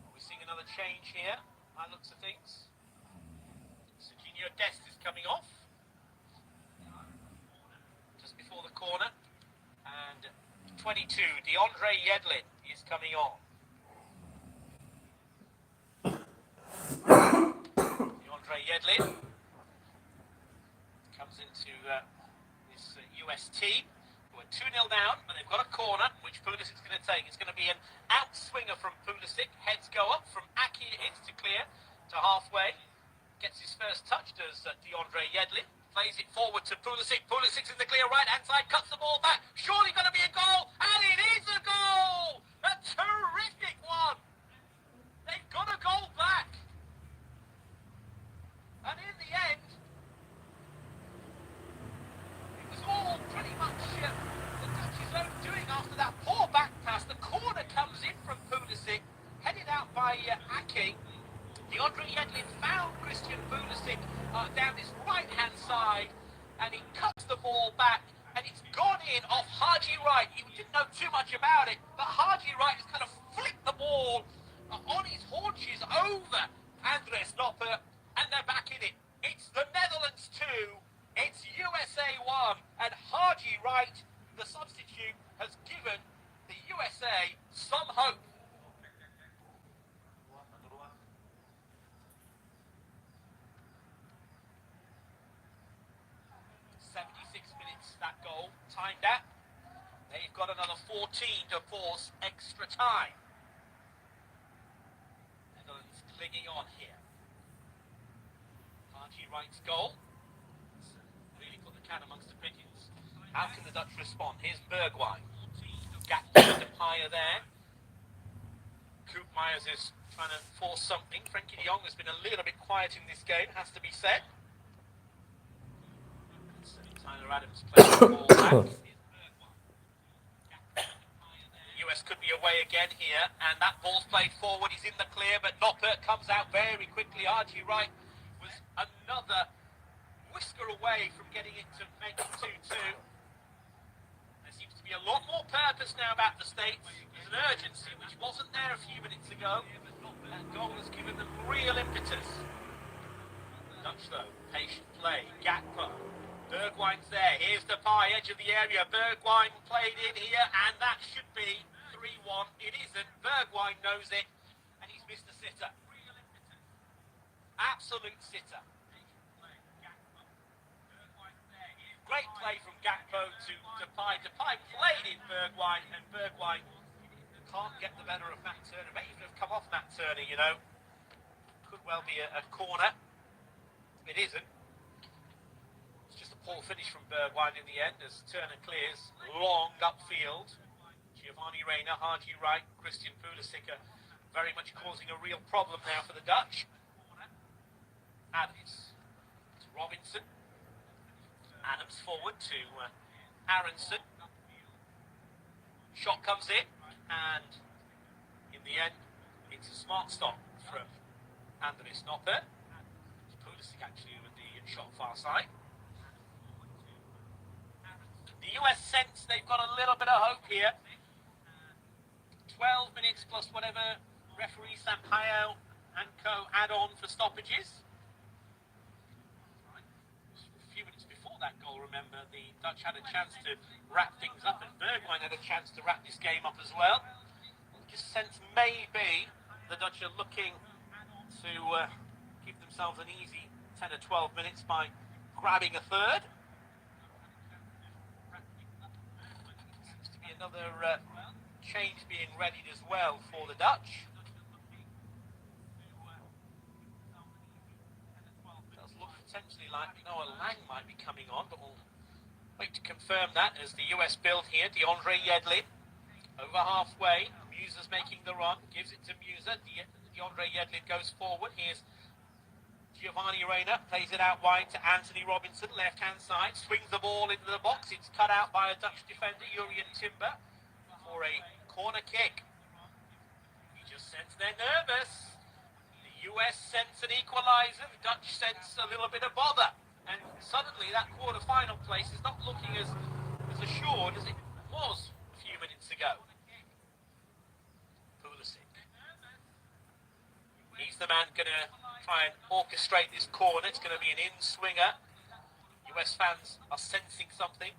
We're seeing another change here, by the looks of things. Serginho Dest is coming off. Just before the corner. And 22, DeAndre Yedlin is coming on. Yedlin comes into this US team who are 2-0 down, but they've got a corner which Pulisic's going to take. It's going to be an outswinger from Pulisic. Heads go up from Ake, it's to clear to halfway. Gets his first touch, does DeAndre Yedlin. Plays it forward to Pulisic. Pulisic's in the clear right-hand side, cuts the ball back. Surely going to be a goal, and it is a goal! A terrific one! They've got a goal back. And in the end, it was all pretty much the Dutch's own doing after that poor back pass. The corner comes in from Pulisic, headed out by Ake. DeAndre Yedlin found Christian Pulisic down his right-hand side, and he cuts the ball back, and it's gone in off Haji Wright. He didn't know too much about it, but Haji Wright has kind of flicked the ball on his haunches over Andres Noppert, and they're back in it. It's the Netherlands 2, it's USA 1, and Haji Wright, the substitute, has given the USA some hope. 76 minutes, that goal, timed at. They've got another 14 to force extra time. Netherlands clinging on here. Haji Wright's goal. Really put the cat amongst the pigeons. How can the Dutch respond? Here's Bergwijn. Gakpo Depay there. Koopmeiners is trying to force something. Frenkie de Jong has been a little bit quiet in this game, has to be said. Tyler Adams plays the ball back. The US could be away again here, and that ball's played forward. He's in the clear, but Noppert comes out very quickly. Haji Wright was another whisker away from getting it to make it 2-2. There seems to be a lot more purpose now about the States. There's an urgency which wasn't there a few minutes ago. That goal has given them real impetus. Dutch though, patient play. Gakpo. Bergwijn's there. Here's Depay, edge of the area. Bergwijn played in here, and that should be 3-1. It isn't. Bergwijn knows it, and he's missed a sitter. Absolute sitter. Great play from Gakpo to Depay. Depay played in Bergwijn, and Bergwijn can't get the better of Matt Turner. May even have come off Matt Turner, you know. Could well be a corner. It isn't. Poor finish from Bergwijn in the end as Turner clears long upfield. Giovanni Reina, Haji Wright, Christian Pulisic are very much causing a real problem now for the Dutch. Adams to Robinson. Adams forward to Aronson. Shot comes in, and in the end, it's a smart stop from Andres Noppert. Pulisic actually with the shot far side. The US sense they've got a little bit of hope here. 12 minutes plus whatever referee Sampaio and co add on for stoppages. A few minutes before that goal, remember, the Dutch had a chance to wrap things up, and Bergwijn had a chance to wrap this game up as well. Just sense maybe the Dutch are looking to give themselves an easy 10 or 12 minutes by grabbing a third. Another change being readied as well for the Dutch. It does look potentially like Noah Lang might be coming on, but we'll wait to confirm that as the US build here. DeAndre Yedlin over halfway. Musa's making the run, gives it to Musa. DeAndre Yedlin goes forward. Here's Giovanni Reina, plays it out wide to Anthony Robinson, left-hand side, swings the ball into the box. It's cut out by a Dutch defender, Jurriën Timber, for a corner kick. He just sense they're nervous. The US sense an equaliser, the Dutch sense a little bit of bother. And suddenly that quarter-final place is not looking as assured as it was a few minutes ago. Pulisic. He's the man going to try and orchestrate this corner. It's going to be an in-swinger. US fans are sensing something.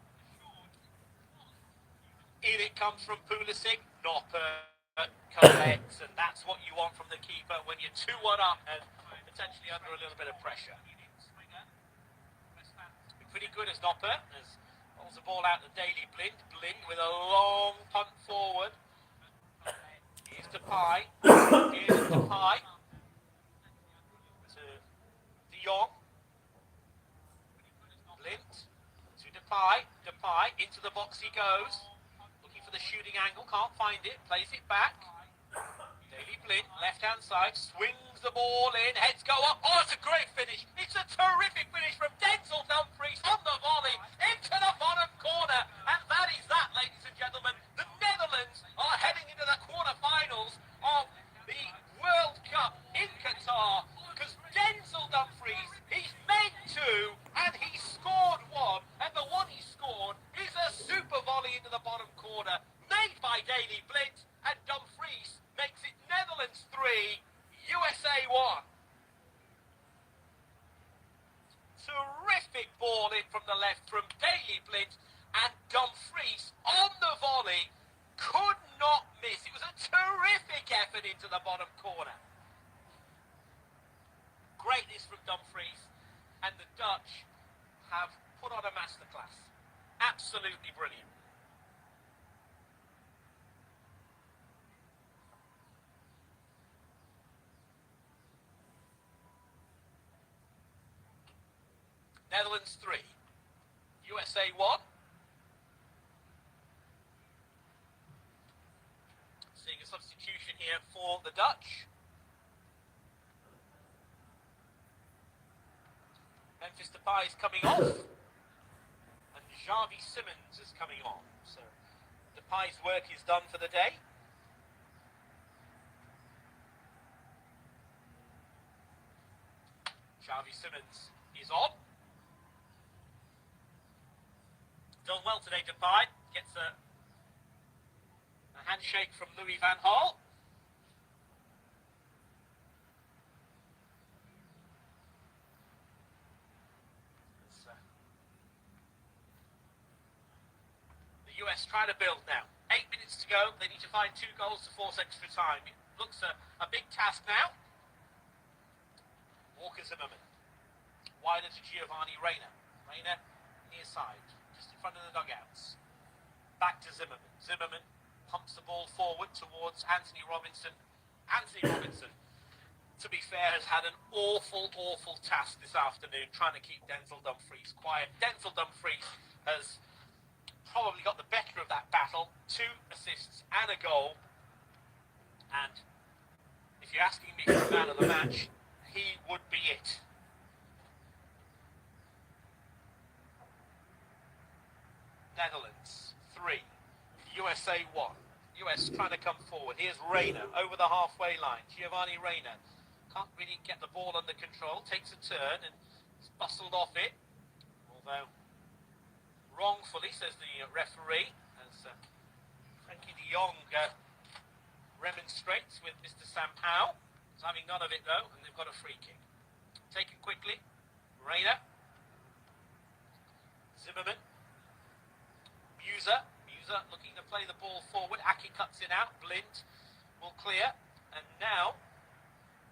In it comes from Pulisic. Noppert collects, and that's what you want from the keeper when you're 2-1 up and potentially under a little bit of pressure. It's been pretty good as Noppert holds the ball out to Daley Blind. Blind with a long punt forward. Here's Depay. Here's Depay. box he goes. Looking for the shooting angle, can't find it, plays it back. Daley Blind, left-hand side, swings the ball in, heads go up. Oh, it's a great finish. It's a terrific finish from Denzel Dumfries on the volley into the bottom corner. And that is that, ladies and gentlemen. The Netherlands are heading into the quarterfinals of the World Cup in Qatar because Denzel Dumfries, he's made two and he scored one. And the one he scored is a super volley into the bottom corner made by Daley Blind, and Dumfries makes it Netherlands 3, USA 1. Terrific ball in from the left from Daley Blind, and Dumfries on the volley could not miss. It was a terrific effort into the bottom corner. Greatness from Dumfries, and the Dutch have put on a masterclass. Absolutely brilliant. Netherlands 3, USA 1. Seeing a substitution here for the Dutch. Memphis Depay is coming off, and Xavi Simons is coming on. So Depay's work is done for the day. Xavi Simons is on. Done well today, Depay. Gets a handshake from Louis van Gaal. The US trying to build now. 8 minutes to go. They need to find 2 goals to force extra time. It looks a big task now. Walker Zimmerman. Wider to Giovanni Reina. Reina near side. Just in front of the dugouts. Back to Zimmerman. Zimmerman pumps the ball forward towards Anthony Robinson. Anthony Robinson, to be fair, has had an awful task this afternoon trying to keep Denzel Dumfries quiet. Denzel Dumfries has probably got the better of that battle. 2 assists and a goal. And if you're asking me for the man of the match, he would be it. Netherlands 3, USA 1. US trying to come forward. Here's Reina over the halfway line. Giovanni Reina can't really get the ball under control. Takes a turn and is bustled off it. Although wrongfully, says the referee, as Frankie de Jong remonstrates with Mr. Sampaio. He's having none of it though, and they've got a free kick. Taken quickly. Reina. Zimmerman. Musa looking to play the ball forward. Aki cuts it out. Blind will clear. And now,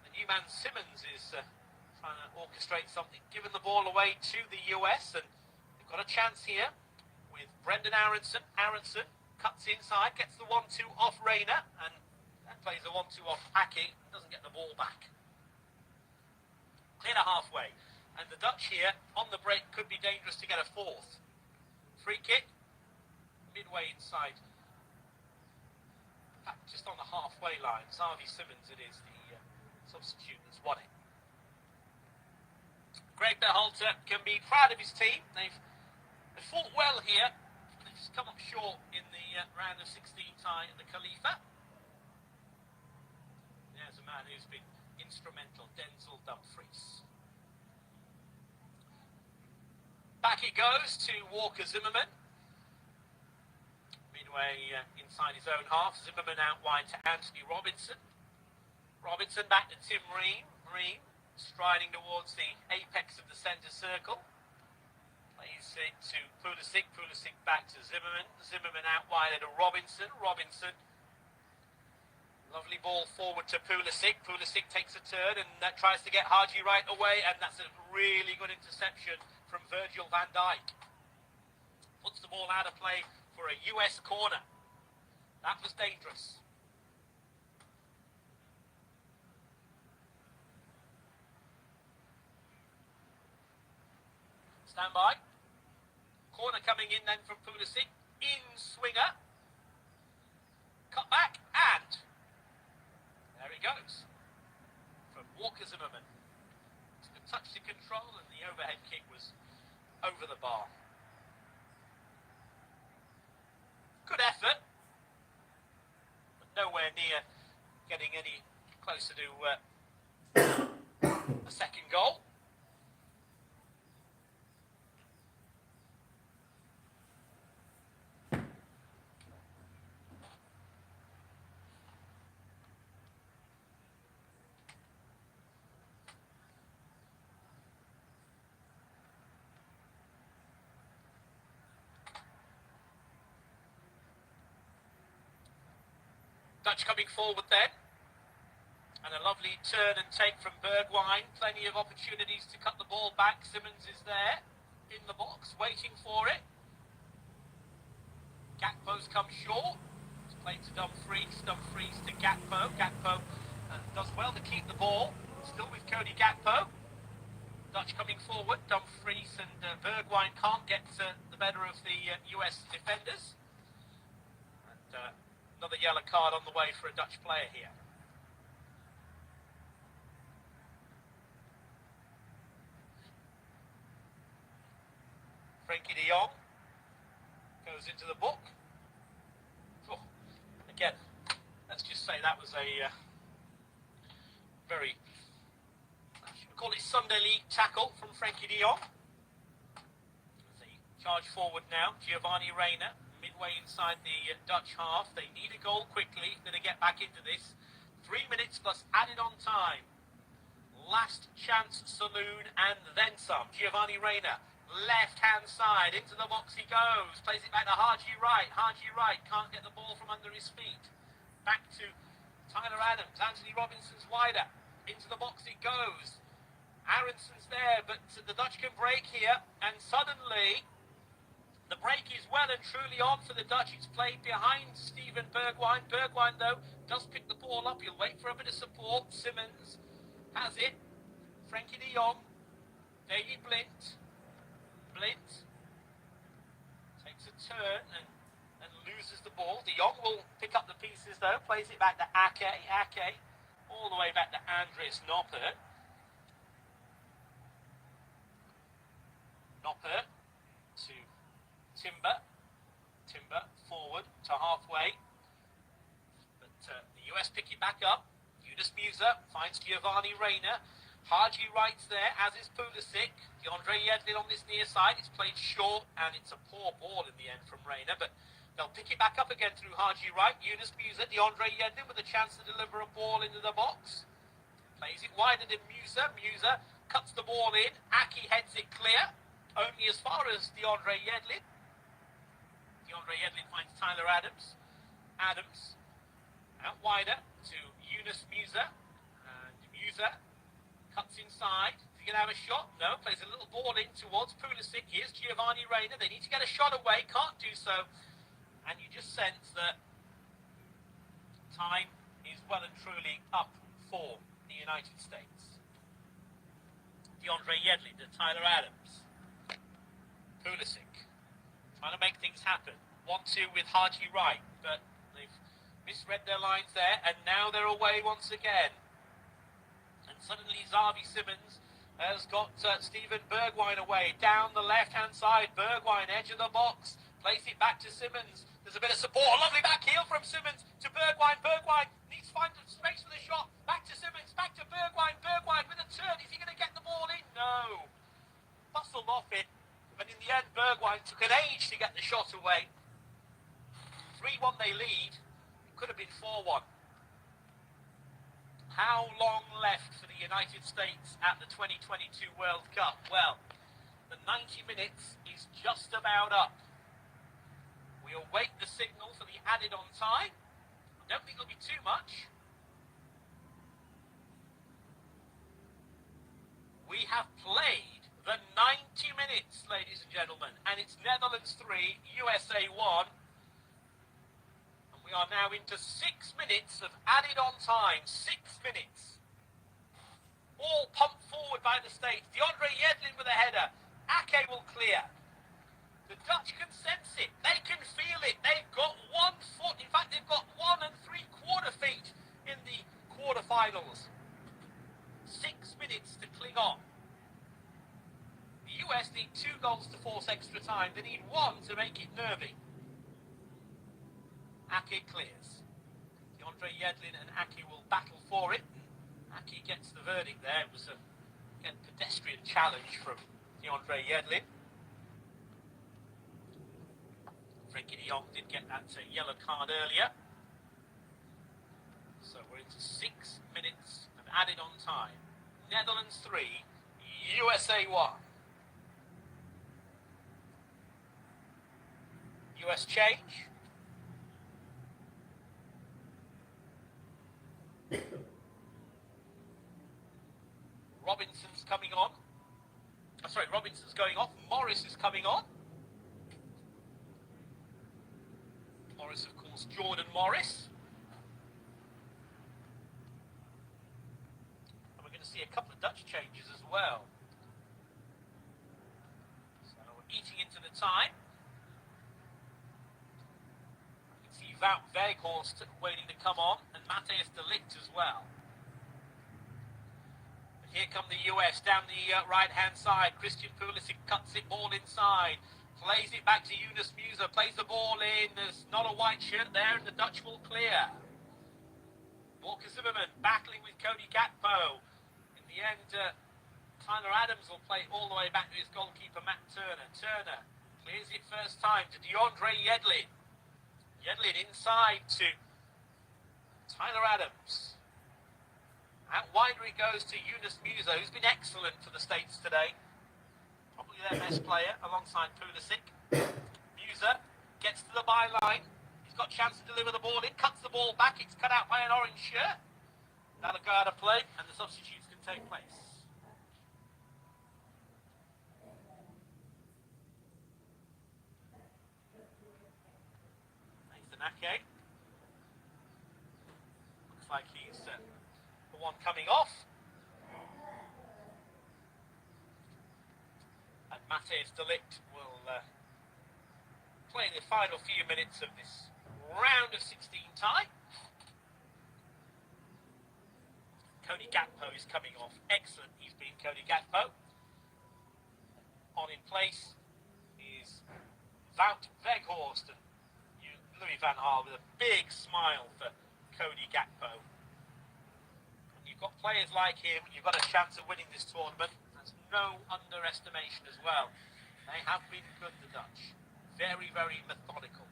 the new man Simons is trying to orchestrate something, giving the ball away to the US. And they've got a chance here with Brendan Aronson. Aronson cuts inside, gets the 1-2 off Reina, and plays the 1-2 off Aki. Doesn't get the ball back. Clear to halfway. And the Dutch here, on the break, could be dangerous to get a 4th. Free kick. Midway inside, just on the halfway line. Xavi Simons, it is the substitute that's won it. Greg Berhalter can be proud of his team. They've fought well here. They've just come up short in the round of 16 tie at the Khalifa. There's a man who's been instrumental, Denzel Dumfries. Back it goes to Walker Zimmerman. Midway inside his own half. Zimmerman out wide to Anthony Robinson. Robinson back to Tim Ream. Ream striding towards the apex of the centre circle. Plays it to Pulisic. Pulisic back to Zimmerman. Zimmerman out wide to Robinson. Robinson. Lovely ball forward to Pulisic. Pulisic takes a turn and tries to get Haji right away, and that's a really good interception from Virgil van Dijk. Puts the ball out of play for a US corner. That was dangerous. Stand by. Corner coming in then from Pulisic. swinger. Cut back, and there he goes. From Walker Zimmerman. Took a touch to control, and the overhead kick was over the bar. Good effort, but nowhere near getting any closer to a second goal. Dutch coming forward then. And a lovely turn and take from Bergwijn. Plenty of opportunities to cut the ball back. Simmons is there in the box, waiting for it. Gakpo's come short. It's played to Dumfries. Dumfries to Gakpo. Gakpo does well to keep the ball. Still with Cody Gakpo. Dutch coming forward. Dumfries and Bergwijn can't get the better of the US defenders. And another yellow card on the way for a Dutch player here. Frenkie de Jong goes into the book. Oh, again, let's just say that was a very, I should call it Sunday League tackle from Frenkie de Jong. As they charge forward now, Giovanni Reina, midway inside the Dutch half. They need a goal quickly if they're going to get back into this. 3 minutes plus added on time. Last chance saloon and then some. Giovanni Reina, left hand side, into the box he goes, plays it back to Haji Wright. Haji Wright can't get the ball from under his feet. Back to Tyler Adams. Anthony Robinson's wider, into the box it goes. Aronson's there, but the Dutch can break here, and suddenly the break is well and truly on for the Dutch. It's played behind Steven Bergwijn. Bergwijn, though, does pick the ball up. He'll wait for a bit of support. Simmons has it. Frenkie de Jong. Davy Blind. Blind takes a turn and loses the ball. De Jong will pick up the pieces, though. Plays it back to Ake. Ake all the way back to Andries Noppert. Noppert to Timber. Timber forward to halfway. But the US pick it back up. Yunus Musa finds Giovanni Reina. Haji Wright's there, as is Pulisic. DeAndre Yedlin on this near side. It's played short, and it's a poor ball in the end from Reina. But they'll pick it back up again through Haji Wright. Yunus Musa, DeAndre Yedlin with a chance to deliver a ball into the box. Plays it wider than Musa. Musa cuts the ball in. Aki heads it clear. Only as far as DeAndre Yedlin. DeAndre Yedlin finds Tyler Adams. Adams out wider to Yunus Musa. And Musa cuts inside. Is he going to have a shot? No. Plays a little ball in towards Pulisic. Here's Giovanni Reina. They need to get a shot away. Can't do so. And you just sense that time is well and truly up for the United States. DeAndre Yedlin to Tyler Adams. Pulisic trying to make things happen. 1-2 with Haji Wright. But they've misread their lines there. And now they're away once again. And suddenly Xavi Simmons has got Steven Bergwijn away. Down the left-hand side, Bergwijn, edge of the box. Plays it back to Simmons. There's a bit of support. A lovely back heel from Simmons to Bergwijn. Bergwijn needs to find space for the shot. Back to Simmons, back to Bergwijn. Bergwijn with a turn. Is he going to get the ball in? No. Bustled off it. But in the end, Bergwijn took an age to get the shot away. 3-1 they lead. It could have been 4-1. How long left for the United States at the 2022 World Cup? Well, the 90 minutes is just about up. We await the signal for the added on time. I don't think it'll be too much. We have played the 90 minutes, ladies and gentlemen, and it's Netherlands 3, USA 1. We are now into 6 minutes of added on time. 6 minutes. All pumped forward by the States. DeAndre Yedlin with a header. Ake will clear. The Dutch can sense it. They can feel it. They've got 1 foot. In fact, they've got 1 3/4 feet in the quarterfinals. 6 minutes to cling on. The US need 2 goals to force extra time. They need 1 to make it nervy. Ake clears. DeAndre Yedlin and Ake will battle for it. Ake gets the verdict there. It was a pedestrian challenge from DeAndre Yedlin. Frenkie de Jong did get that yellow card earlier. So we're into 6 minutes of added on time. Netherlands 3, USA 1. US change. Robinson's coming on. Robinson's going off. Morris is coming on. Morris, of course, Jordan Morris. And we're going to see a couple of Dutch changes as well. So we're eating into the time. You can see Wout Weghorst waiting to come on, and Matthijs de Ligt as well. And here come the US down the right-hand side. Christian Pulisic cuts it, ball inside. Plays it back to Yunus Musa, plays the ball in. There's not a white shirt there, and the Dutch will clear. Walker Zimmerman battling with Cody Gakpo. In the end, Tyler Adams will play all the way back to his goalkeeper, Matt Turner. Turner clears it first time to DeAndre Yedlin. Yedlin inside to Tyler Adams. Out wider it goes to Yunus Musa, who's been excellent for the States today. Probably their best player, alongside Pulisic. Musa gets to the byline. He's got a chance to deliver the ball in. Cuts the ball back. It's cut out by an orange shirt. That'll go out of play, and the substitutes can take place. Nathan Ake. Looks like he's the one coming off. Matthijs de Ligt will play the final few minutes of this round of 16 tie. Cody Gakpo is coming off. Excellent, he's been Cody Gakpo. On in place is Wout Weghorst and Louis van Gaal with a big smile for Cody Gakpo. When you've got players like him, you've got a chance of winning this tournament. No underestimation as well. They have been good, the Dutch. Very, very methodical.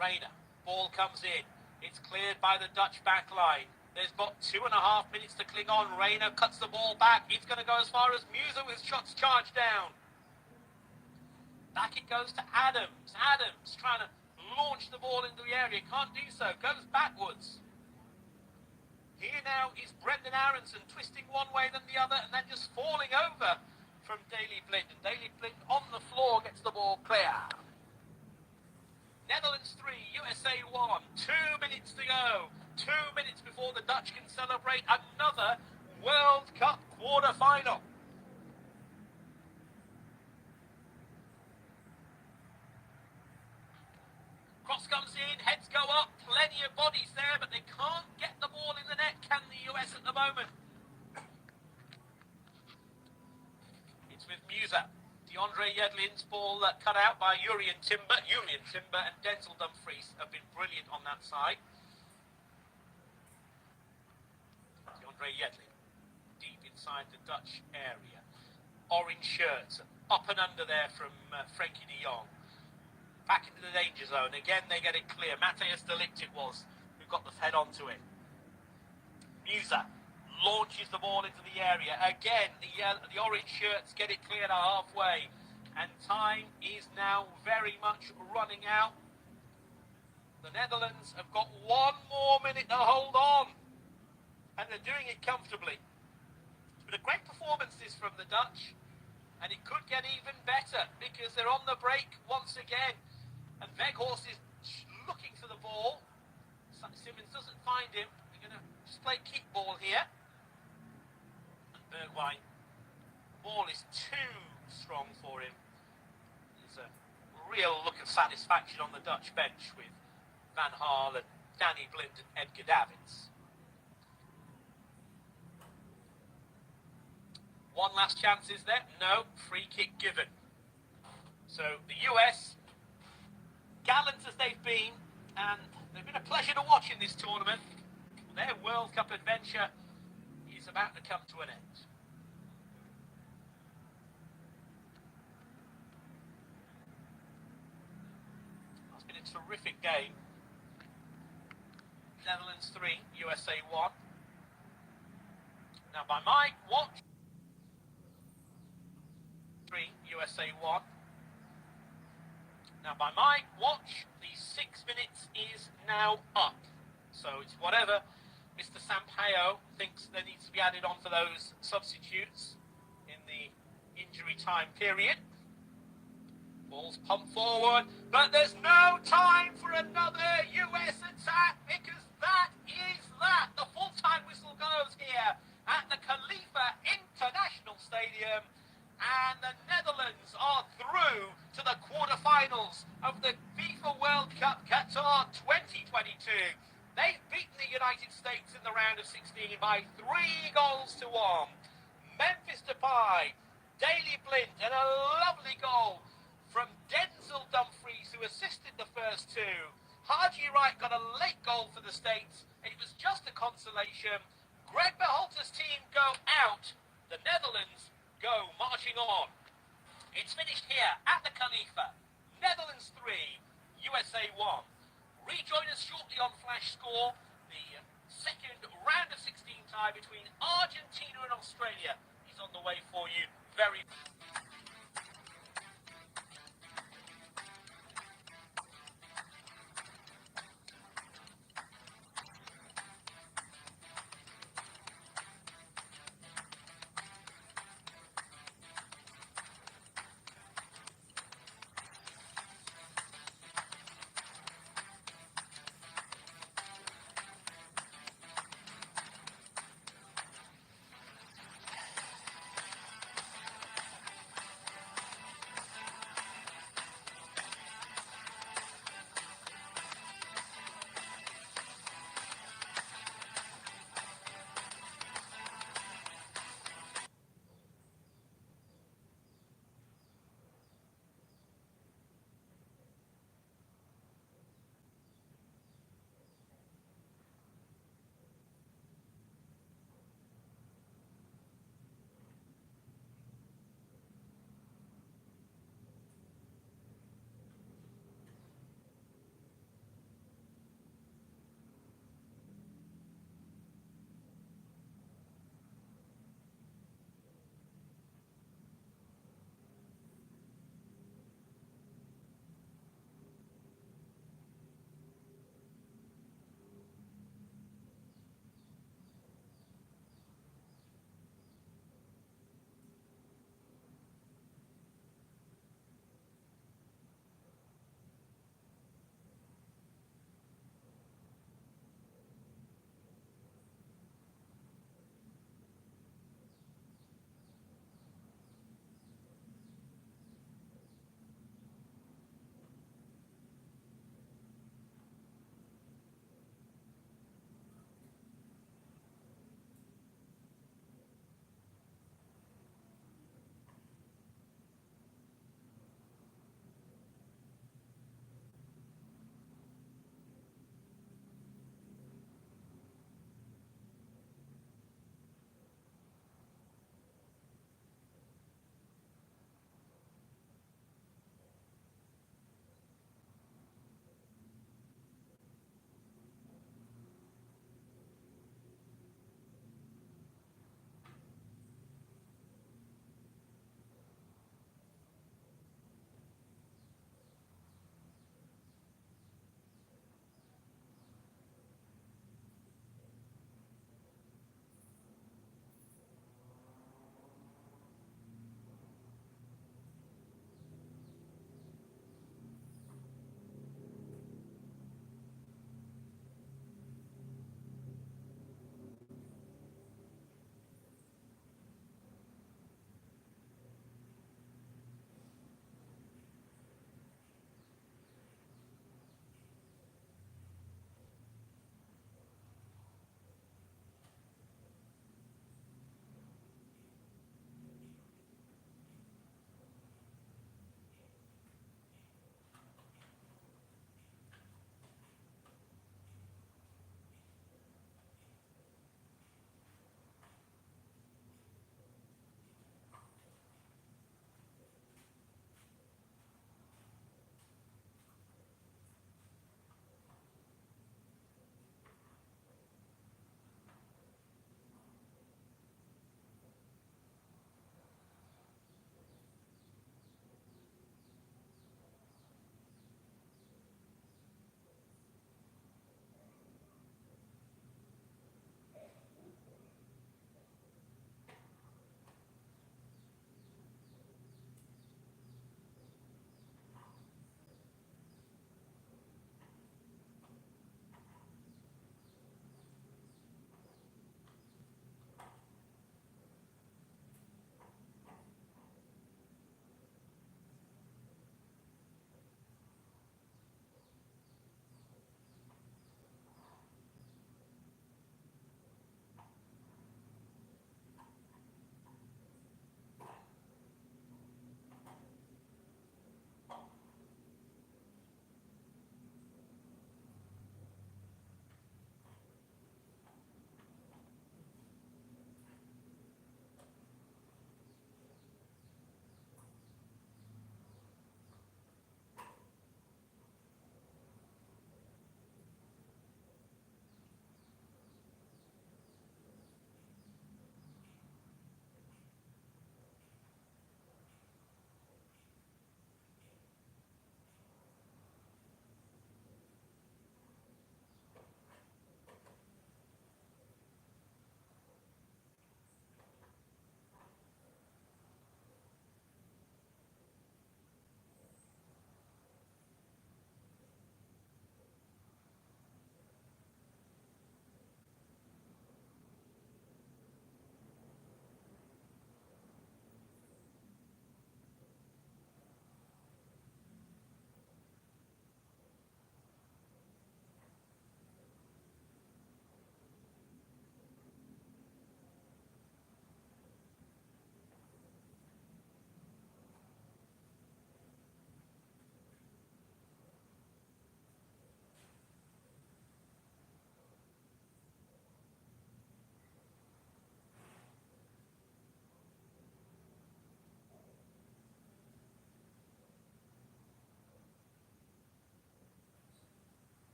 Reina, ball comes in. It's cleared by the Dutch back line. There's got 2.5 minutes to cling on. Reina cuts the ball back. It's going to go as far as Musa with shots charged down. Back it goes to Adams. Adams trying to launch the ball into the area. Can't do so. Goes backwards. Here now is Brendan Aronson twisting one way then the other and then just falling over from Daley Blind. And Daley Blind on the floor gets the ball clear. Netherlands 3, USA 1. 2 minutes to go. 2 minutes before the Dutch can celebrate another World Cup quarter-final. Cross comes in, heads go up, plenty of bodies there, but they can't get the ball in the net, can the US at the moment? It's with Musa. DeAndre Yedlin's ball cut out by Jurrien Timber. Jurrien Timber and Denzel Dumfries have been brilliant on that side. DeAndre Yedlin, deep inside the Dutch area. Orange shirts, up and under there from Frenkie de Jong. Back into the danger zone. Again, they get it clear. Matthijs de Ligt it was who got the head onto it. Musa launches the ball into the area. Again, the orange shirts get it cleared halfway. And time is now very much running out. The Netherlands have got 1 more minute to hold on. And they're doing it comfortably. It's been a great performance this from the Dutch. And it could get even better because they're on the break once again. And Weghorst is looking for the ball. Simmons doesn't find him. They're going to just play keep ball here. And Bergwijn, the ball is too strong for him. satisfaction on the Dutch bench with Van Gaal and Danny Blind and Edgar Davids. One last chance, is there? No, free kick given. So the US, gallant as they've been, and they've been a pleasure to watch in this tournament, their World Cup adventure is about to come to an end. It's been a terrific game. Netherlands 3, USA 1. Now by my watch, 3, USA 1. Now by my watch, the 6 minutes is now up. So it's whatever Mr. Sampaio thinks there needs to be added on for those substitutes in the injury time period. Ball's pumped forward, but there's no time for another US attack, because that is that. The full-time whistle goes here at the Khalifa International Stadium, and the Netherlands are through to the quarterfinals of the FIFA World Cup Qatar 2022. They've beaten the United States in the round of 16 by 3 goals to 1. Memphis Depay, Daley Blind, and a lovely goal from Denzel Dumfries, who assisted the first two. Haji Wright got a late goal for the States, and it was just a consolation. Greg Berhalter's team go out. The Netherlands go marching on. It's finished here at the Khalifa. Netherlands 3, USA 1. Rejoin us shortly on Flash Score. The second round of 16 tie between Argentina and Australia is on the way for you very